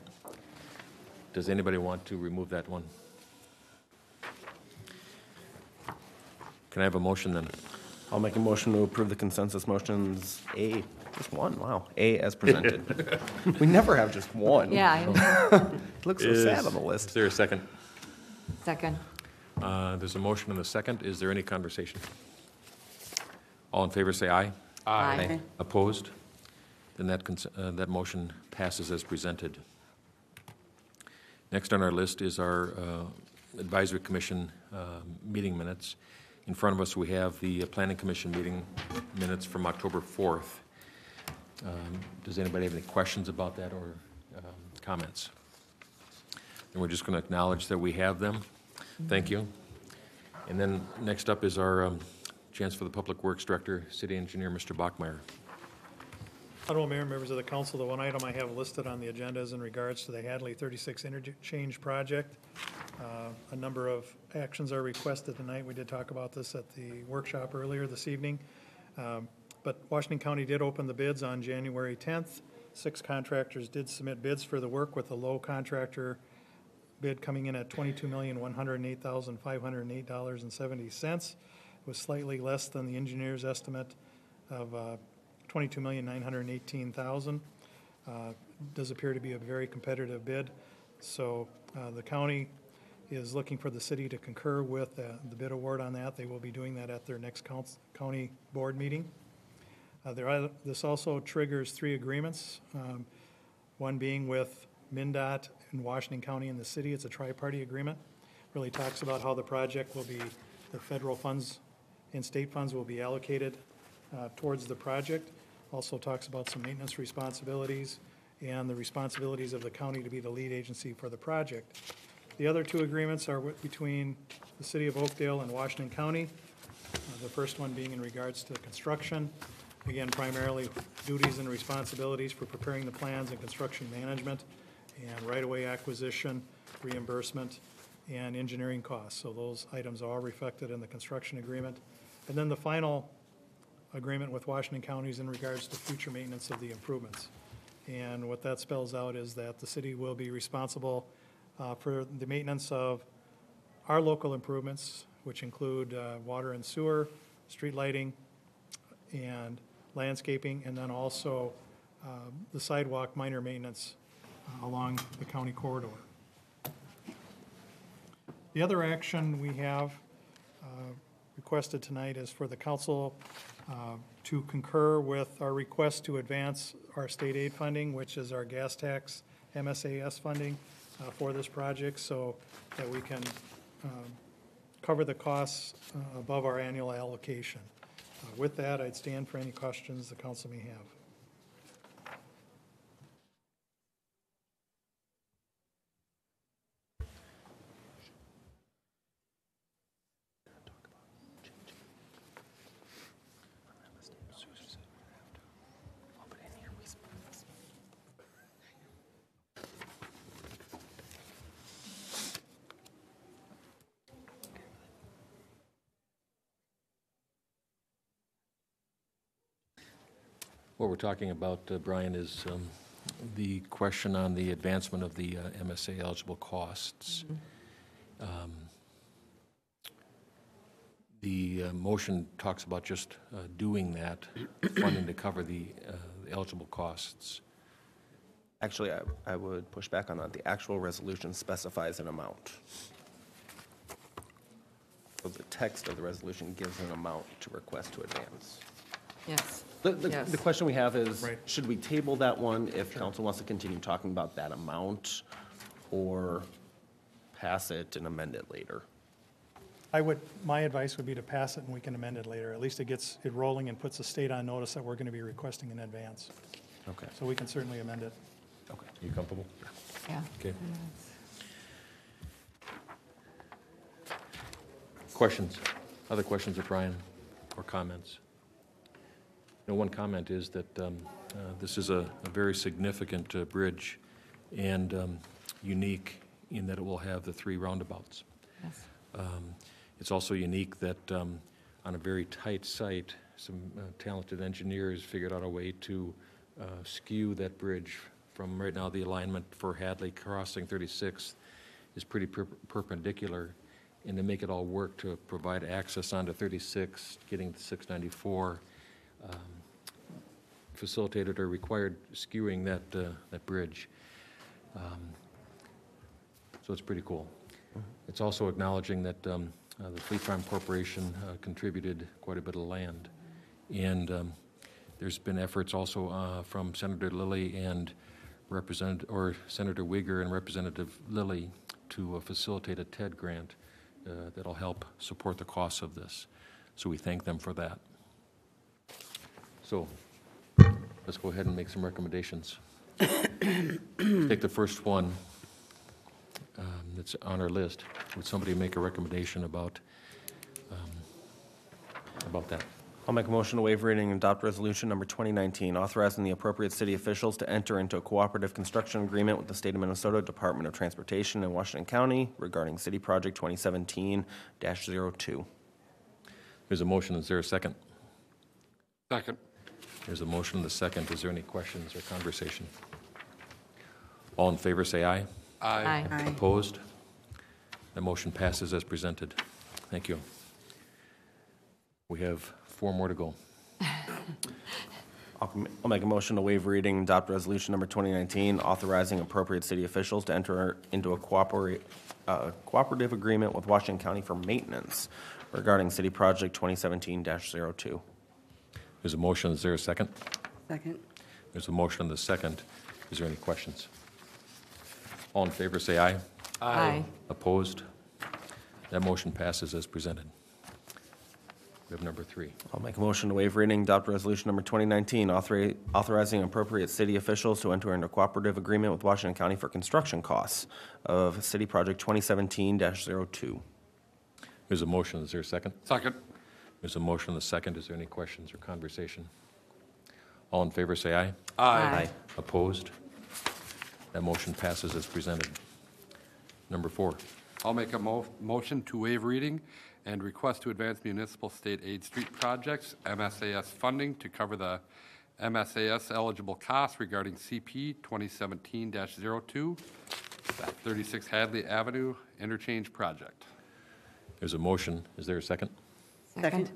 Does anybody want to remove that one? Can I have a motion then? I'll make a motion to approve the consensus motions A, just one, wow, A as presented. We never have just one. Yeah, I know. It looks so sad on the Is list. there a second? Second. There's a motion and a second. Is there any conversation? All in favor, say aye. Aye. Opposed? Then that motion passes as presented. Next on our list is our Advisory Commission meeting minutes. In front of us, we have the Planning Commission meeting minutes from October 4th. Does anybody have any questions about that or comments? And we're just going to acknowledge that we have them. Thank you. And then next up is our chance for the Public Works Director, City Engineer, Mr. Bachmeyer. Honorable Mayor, members of the council, the one item I have listed on the agenda is in regards to the Hadley 36 interchange project. A number of actions are requested tonight. We did talk about this at the workshop earlier this evening. But Washington County did open the bids on January 10th. 6 contractors did submit bids for the work, with the low contractor bid coming in at $22,108,508.70. It was slightly less than the engineer's estimate of $22,918,000. Does appear to be a very competitive bid. So the county is looking for the city to concur with the bid award on that. They will be doing that at their next county board meeting. This also triggers 3 agreements, one being with MnDOT in Washington County and the city. It's a tri-party agreement. Really talks about how the project will be, the federal funds and state funds will be allocated towards the project. Also talks about some maintenance responsibilities and the responsibilities of the county to be the lead agency for the project. The other 2 agreements are between the city of Oakdale and Washington County. The first one being in regards to construction. Again, primarily duties and responsibilities for preparing the plans and construction management and right-of-way acquisition, reimbursement, and engineering costs. So those items are reflected in the construction agreement. And then the final agreement with Washington County is in regards to future maintenance of the improvements. And what that spells out is that the city will be responsible for the maintenance of our local improvements, which include water and sewer, street lighting, and landscaping, and then also the sidewalk minor maintenance along the county corridor. The other action we have requested tonight is for the council to concur with our request to advance our state aid funding, which is our gas tax MSAS funding for this project, so that we can cover the costs above our annual allocation. With that, I'd stand for any questions the council may have. What we're talking about, Brian, is the question on the advancement of the MSA eligible costs. The motion talks about just doing that, funding to cover the eligible costs. Actually, I would push back on that. The actual resolution specifies an amount. So the text of the resolution gives an amount to request to advance. Yes. The question we have is, Right. should we table that one if council wants to continue talking about that amount, or pass it and amend it later? My advice would be to pass it and we can amend it later. At least it gets it rolling and puts the state on notice that we're going to be requesting in advance. Okay. So we can certainly amend it. Okay. You comfortable? Yeah. Okay. Questions? Other questions of Brian or comments? One comment is that this is a very significant bridge and unique in that it will have the 3 roundabouts. Yes. It's also unique that on a very tight site, some talented engineers figured out a way to skew that bridge from right now the alignment for Hadley crossing 36th is pretty perpendicular, and to make it all work to provide access onto 36, getting to 694, facilitated or required skewing that bridge. So it's pretty cool. It's also acknowledging that the Fleet Farm Corporation contributed quite a bit of land. And there's been efforts also from Senator Lilly and Senator Uyghur and Representative Lilly to facilitate a TED grant that'll help support the costs of this. So we thank them for that. So let's go ahead and make some recommendations. Take the first one that's on our list. Would somebody make a recommendation about that? I'll make a motion to waive reading and adopt resolution number 2019, authorizing the appropriate city officials to enter into a cooperative construction agreement with the State of Minnesota Department of Transportation in Washington County regarding City Project 2017-02. There's a motion. Is there a second? Second. There's a motion and a second. Is there any questions or conversation? All in favor say aye. Aye. Aye. Opposed? The motion passes as presented. Thank you. We have 4 more to go. I'll make a motion to waive reading and adopt resolution number 2019, authorizing appropriate city officials to enter into a cooperative agreement with Washington County for maintenance regarding City Project 2017-02. There's a motion. Is there a second? Second. There's a motion and a second. Is there any questions? All in favor say aye. Aye. Opposed? That motion passes as presented. We have number 3. I'll make a motion to waive reading, adopt resolution number 2019, authorizing appropriate city officials to enter into a cooperative agreement with Washington County for construction costs of City Project 2017-02. There's a motion. Is there a second? Second. There's a motion and a second. Is there any questions or conversation? All in favor say aye. Aye. Opposed? That motion passes as presented. Number 4. I'll make a motion to waive reading and request to advance municipal state aid street projects, MSAS funding to cover the MSAS eligible costs regarding CP 2017-02, 36 Hadley Avenue interchange project. There's a motion. Is there a second? Second.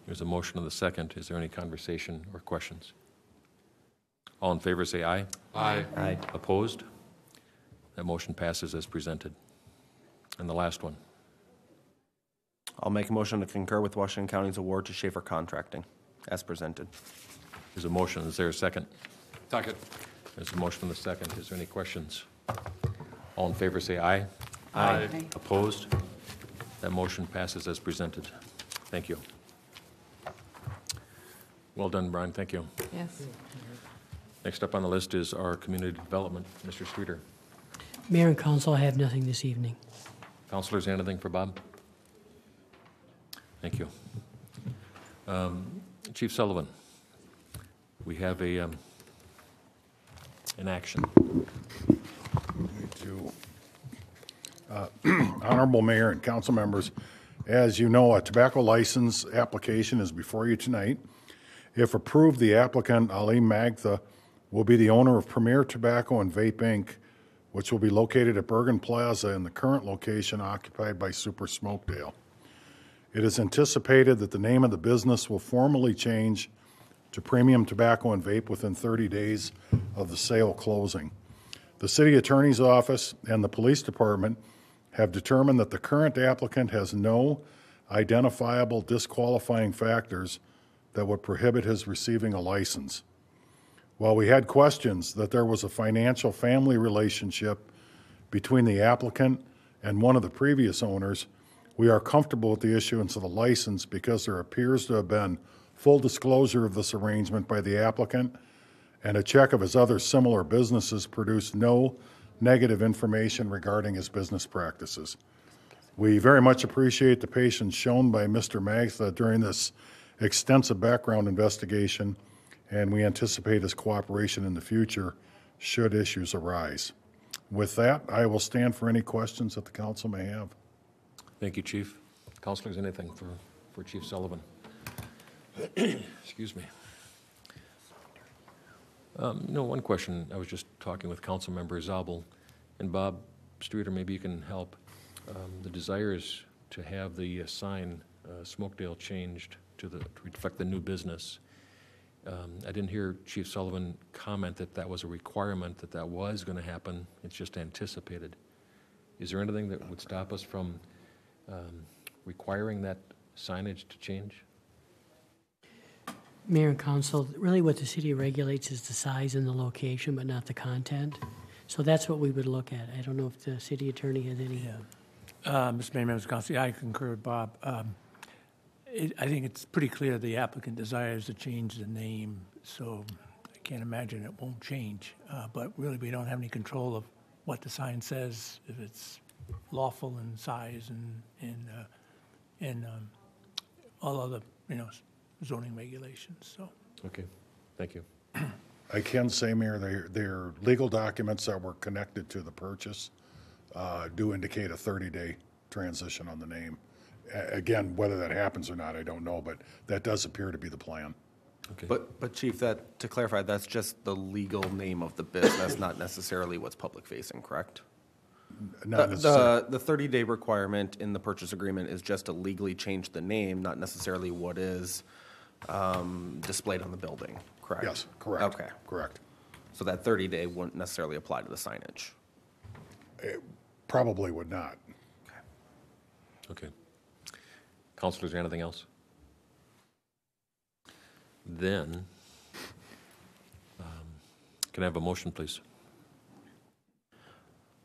There's a motion and a second. Is there any conversation or questions? All in favor say aye. Aye. Aye. Opposed? That motion passes as presented. And the last one. I'll make a motion to concur with Washington County's award to Schaefer Contracting, as presented. There's a motion. Is there a second? Second. There's a motion and a second. Is there any questions? All in favor say aye. Aye. Opposed? That motion passes as presented. Thank you. Well done, Brian. Thank you. Yes. Next up on the list is our community development. Mr. Streeter. Mayor and council, I have nothing this evening. Councilors, anything for Bob? Thank you. Chief Sullivan, we have an action. Honorable Mayor and council members, as you know, a tobacco license application is before you tonight. If approved, the applicant, Ali Magtha, will be the owner of Premier Tobacco and Vape Inc., which will be located at Bergen Plaza in the current location occupied by Super Smokedale. It is anticipated that the name of the business will formally change to Premium Tobacco and Vape within 30 days of the sale closing. The city attorney's office and the police department have determined that the current applicant has no identifiable disqualifying factors that would prohibit his receiving a license. While we had questions that there was a financial family relationship between the applicant and one of the previous owners, we are comfortable with the issuance of the license because there appears to have been full disclosure of this arrangement by the applicant, and a check of his other similar businesses produced no negative information regarding his business practices. We very much appreciate the patience shown by Mr. Magtha during this extensive background investigation, and we anticipate his cooperation in the future should issues arise. With that, I will stand for any questions that the council may have. Thank you, Chief. Councilors, anything for Chief Sullivan? Excuse me. One question, I was just talking with Councilmember Zabel, and Bob Streeter, maybe you can help. The desire is to have the sign, Smokedale, changed to reflect the new business. I didn't hear Chief Sullivan comment that was a requirement, that was going to happen. It's just anticipated. Is there anything that would stop us from requiring that signage to change? Mayor and council, really what the city regulates is the size and the location, but not the content. So that's what we would look at. I don't know if the city attorney has any. Mr. Mayor, members of council, I concur with Bob. I think it's pretty clear the applicant desires to change the name, so I can't imagine it won't change. But really, we don't have any control of what the sign says, if it's lawful in size and all other, zoning regulations, so. Okay, thank you. I can say, Mayor, their legal documents that were connected to the purchase do indicate a 30-day transition on the name. Again, whether that happens or not, I don't know, but that does appear to be the plan. Okay. But Chief, to clarify, that's just the legal name of the business, not necessarily what's public facing, correct? Not necessarily. The 30-day requirement in the purchase agreement is just to legally change the name, not necessarily what is displayed on the building, correct? Yes, correct. Okay. Correct. So that 30-day wouldn't necessarily apply to the signage. It probably would not. Okay. Councilors, anything else? Then, can I have a motion, please?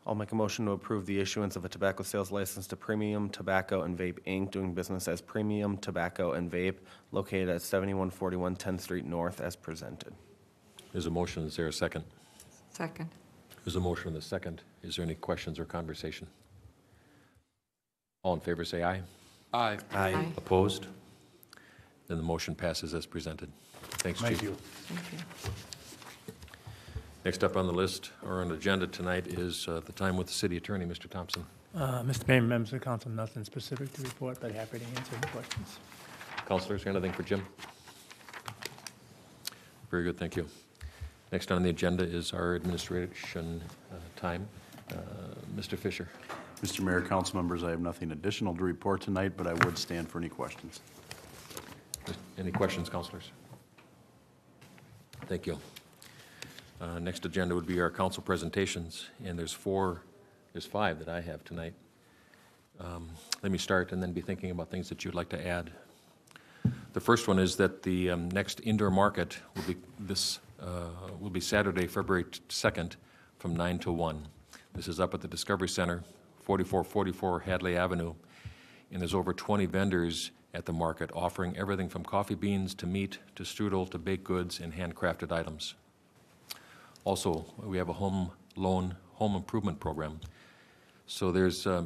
I'll make a motion to approve the issuance of a tobacco sales license to Premium Tobacco and Vape, Inc., doing business as Premium Tobacco and Vape, located at 7141 10th Street North, as presented. There's a motion. Is there a second? Second. There's a motion and a second. Is there any questions or conversation? All in favor, say aye. Aye. Aye. Opposed? Then the motion passes as presented. Thanks, Chief. Thank you. Thank you. Next up on the list, or on the agenda tonight, is the time with the city attorney, Mr. Thompson. Mr. Mayor, members of the council, nothing specific to report, but happy to answer any questions. Councilors, anything for Jim? Very good, thank you. Next on the agenda is our administration time. Mr. Fisher. Mr. Mayor, council members, I have nothing additional to report tonight, but I would stand for any questions. Any questions, councilors? Thank you. Next agenda would be our council presentations, and there's five that I have tonight. Let me start and then be thinking about things that you'd like to add. The first one is that the next indoor market will be Saturday, February 2nd, from 9 to 1. This is up at the Discovery Center, 4444 Hadley Avenue, and there's over 20 vendors at the market offering everything from coffee beans to meat to strudel to baked goods and handcrafted items. Also, we have a home improvement program. So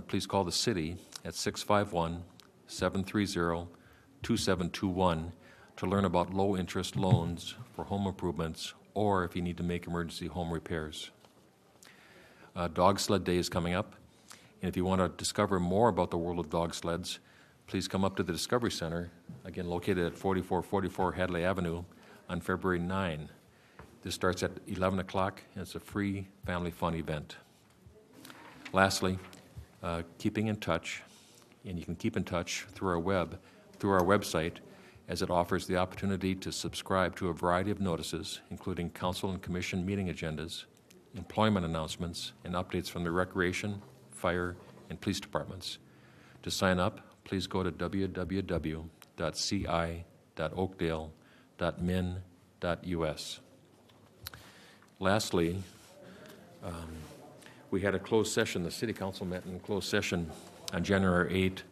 please call the city at 651-730-2721 to learn about low-interest loans for home improvements or if you need to make emergency home repairs. Dog Sled Day is coming up, and if you want to discover more about the world of dog sleds, please come up to the Discovery Center, again located at 4444 Hadley Avenue, on February 9. This starts at 11 o'clock, and it's a free family fun event. Lastly, keeping in touch, and you can keep in touch through our website, as it offers the opportunity to subscribe to a variety of notices, including council and commission meeting agendas, employment announcements, and updates from the recreation, fire, and police departments. To sign up, please go to www.ci.oakdale.min.us. Lastly, we had a closed session. The City Council met in closed session on January 8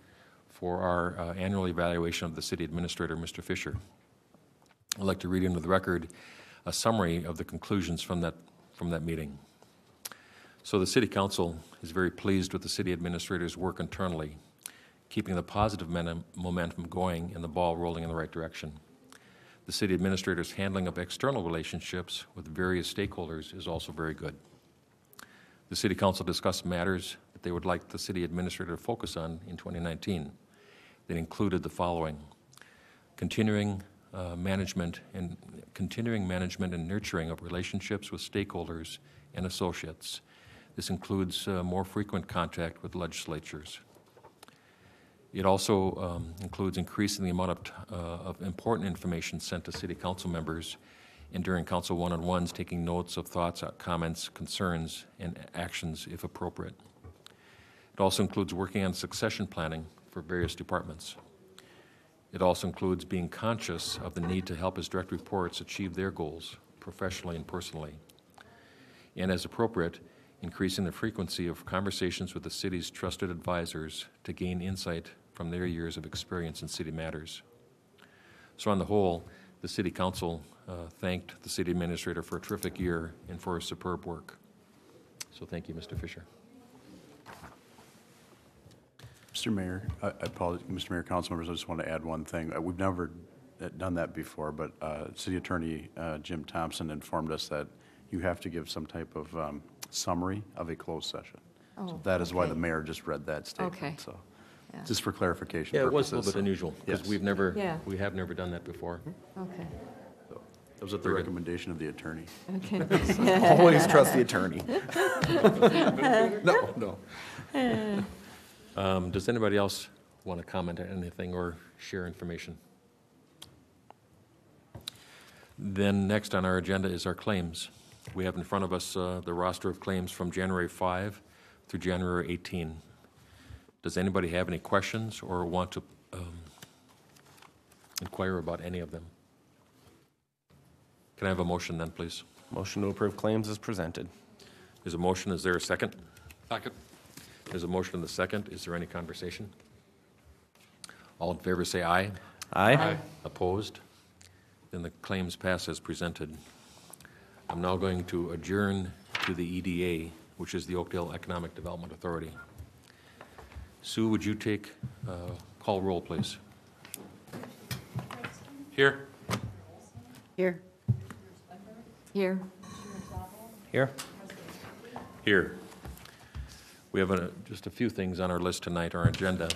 for our annual evaluation of the City Administrator, Mr. Fisher. I'd like to read into the record a summary of the conclusions from that meeting. So the City Council is very pleased with the City Administrator's work internally, keeping the positive momentum going and the ball rolling in the right direction. The City Administrator's handling of external relationships with various stakeholders is also very good. The City Council discussed matters that they would like the city administrator to focus on in 2019. That included the following: continuing management and nurturing of relationships with stakeholders and associates. This includes more frequent contact with legislatures. It also includes increasing the amount of important information sent to city council members, and during council one-on-ones, taking notes of thoughts, comments, concerns, and actions if appropriate. It also includes working on succession planning for various departments. It also includes being conscious of the need to help his direct reports achieve their goals professionally and personally. And as appropriate, increasing the frequency of conversations with the city's trusted advisors to gain insight from their years of experience in city matters. So on the whole, the City Council thanked the City Administrator for a terrific year and for his superb work. So thank you, Mr. Fisher. Mr. Mayor, I apologize, Mr. Mayor, council members, I just want to add one thing. We've never done that before, but City Attorney Jim Thompson informed us that you have to give some type of summary of a closed session. So that is why the mayor just read that statement. Okay. So just for clarification Yeah, it was purposes. a little bit unusual because Yes. we have never done that before. Okay. That was at the recommendation of the attorney. Okay. Always trust the attorney. No. Does anybody else want to comment on anything or share information? Then next on our agenda is our claims. We have in front of us the roster of claims from January 5 through January 18. Does anybody have any questions or want to inquire about any of them? Can I have a motion then, please? Motion to approve claims is presented. There's a motion. Is there a second? Second. There's a motion and a second. Is there any conversation? All in favor say aye. Aye. Opposed? Then the claims pass as presented. I'm now going to adjourn to the EDA, which is the Oakdale Economic Development Authority. Sue, would you take call roll, please? Here. Here. Here. Here. Here. We have just a few things on our list tonight, our agenda.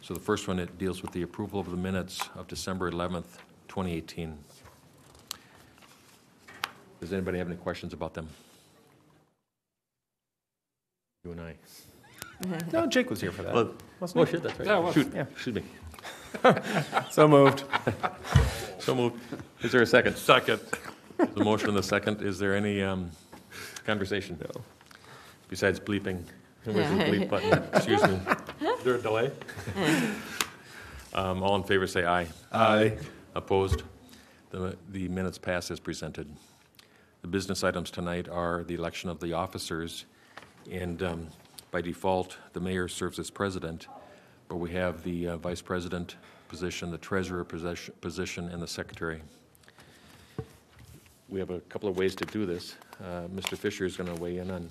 So the first one, it deals with the approval of the minutes of December 11th, 2018. Does anybody have any questions about them? You and I. No, Jake was here for that. Oh, shit, that's right. Yeah, it was. Shoot, Yeah. excuse me. So moved. So moved. Is there a second? Second. The motion and the second. Is there any conversation? No. Besides bleeping. Where's the bleep button? Excuse me. Is there a delay? All in favor say aye. Aye. Opposed? The minutes pass as presented. The business items tonight are the election of the officers, and by default, the mayor serves as president, but we have the vice president position, the treasurer position, and the secretary. We have a couple of ways to do this. Mr. Fisher is going to weigh in on.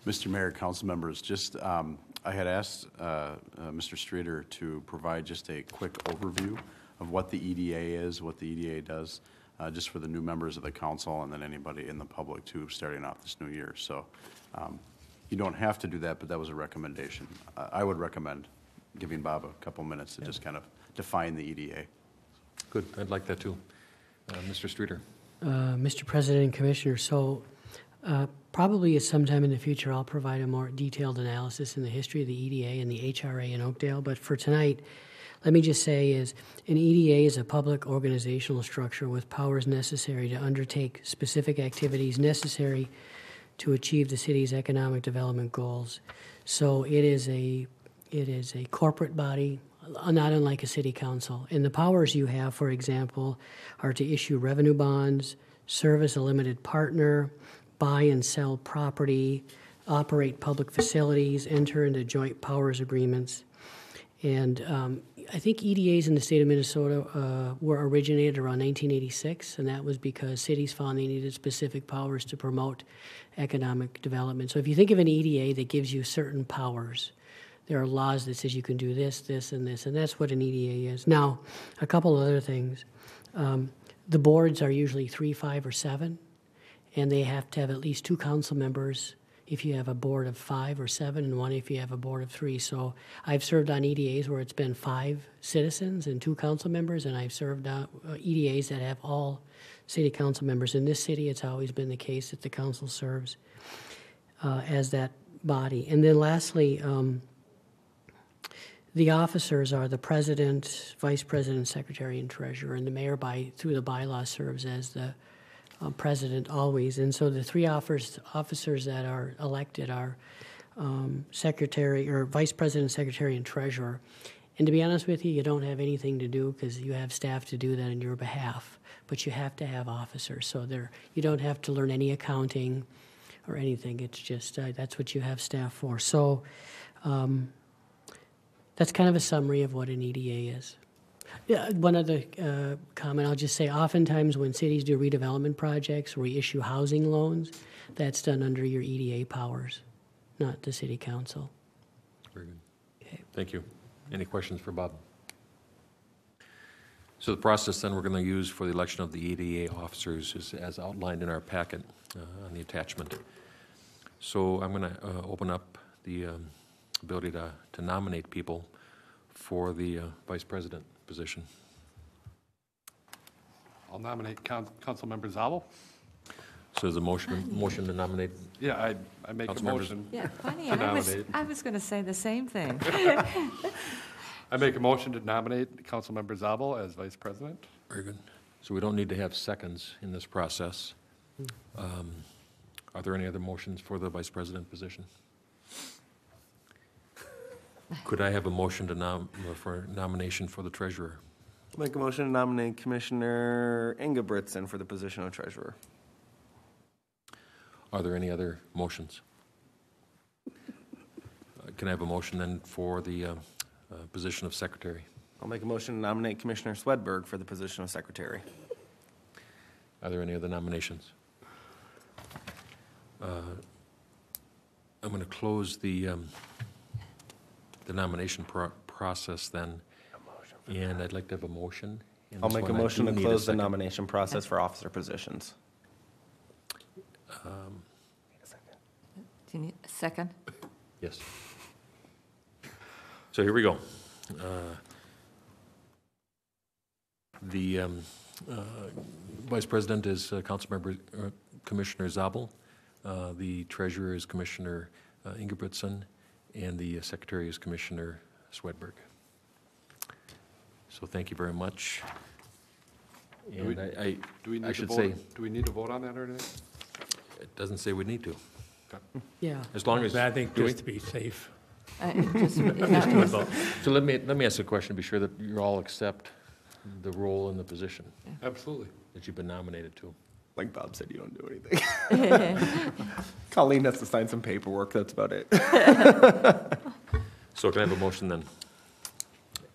Mr. Mayor, council members, just I had asked Mr. Streeter to provide just a quick overview of what the EDA is, what the EDA does, just for the new members of the council and then anybody in the public too, starting off this new year. So you don't have to do that, but that was a recommendation. I would recommend giving Bob a couple minutes to just kind of define the EDA. Good, I'd like that too. Mr. Streeter. Mr. President and Commissioner, so probably at some time in the future, I'll provide a more detailed analysis in the history of the EDA and the HRA in Oakdale. But for tonight, let me just say is an EDA is a public organizational structure with powers necessary to undertake specific activities necessary to achieve the city's economic development goals. So it is a corporate body, not unlike a city council. And the powers you have, for example, are to issue revenue bonds, service a limited partner, buy and sell property, operate public facilities, enter into joint powers agreements. And I think EDAs in the state of Minnesota were originated around 1986, and that was because cities found they needed specific powers to promote economic development. So if you think of an EDA that gives you certain powers, there are laws that says you can do this, this, and this, and that's what an EDA is. Now, a couple other things. The boards are usually 3, 5, or 7, and they have to have at least 2 council members if you have a board of 5 or 7, and 1 if you have a board of 3. So I've served on EDAs where it's been 5 citizens and 2 council members, and I've served on EDAs that have all city council members. In this city, it's always been the case that the council serves as that body. And then lastly, the officers are the president, vice president, secretary, and treasurer, and the mayor, through the bylaw, serves as the president always. And so the 3 officers that are elected are secretary, or vice president, secretary, and treasurer. And to be honest with you, you don't have anything to do because you have staff to do that on your behalf. But you have to have officers, so you don't have to learn any accounting or anything. It's just that's what you have staff for. So that's kind of a summary of what an EDA is. Yeah, one other comment I'll just say, oftentimes when cities do redevelopment projects or we issue housing loans, that's done under your EDA powers, not the city council. Very good. Okay. Thank you. Any questions for Bob? So the process then we're going to use for the election of the EDA officers is as outlined in our packet on the attachment. So I'm going to open up the ability to nominate people for the vice president position. I'll nominate Councilmember Zabel. So there's a motion to nominate? Yeah, I make a motion. Yeah, funny, To nominate. I was going to say the same thing. I make a motion to nominate Councilmember Zabel as vice president. Very good. So we don't need to have seconds in this process. Are there any other motions for the vice president position? Could I have a motion for nomination for the treasurer? I'll make a motion to nominate Commissioner Ingebrigtsen for the position of treasurer. Are there any other motions? Can I have a motion then for the position of secretary? I'll make a motion to nominate Commissioner Swedberg for the position of secretary. Are there any other nominations? I'm going to close the nomination process then, and I'd like to have a motion. I'll make a motion to close the nomination process for officer positions. Do you need a second? Yes. So here we go. The vice president is Councilmember Commissioner Zabel. The treasurer is Commissioner Ingebrigtsen, and the secretary is Commissioner Swedberg. So thank you very much. And I should say, do we need to vote on that or anything? it doesn't say we need to. Yeah. As long as. But I think do we? just to be safe. So let me ask a question, be sure that you all accept the role and the position Absolutely. that you've been nominated to. Like Bob said, you don't do anything. Colleen has to sign some paperwork, that's about it. So can I have a motion then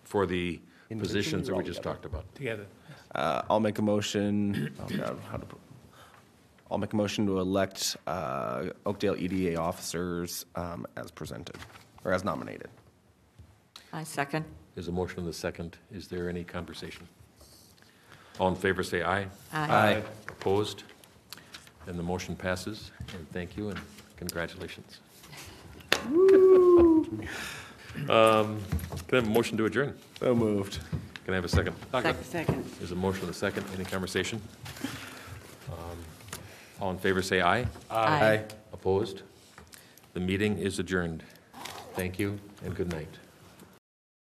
for the positions that we just talked about? Together. I'll make a motion, I'll make a motion to elect Oakdale EDA officers as presented, or as nominated. I second. There's a motion and a second. Is there any conversation? All in favor, say aye. Aye. Opposed? Then the motion passes, and thank you, and congratulations. Can I have a motion to adjourn? So moved. Can I have a second? Second. There's a motion and a second. Any conversation? All in favor, say aye. Aye. Opposed? The meeting is adjourned. Thank you, and good night.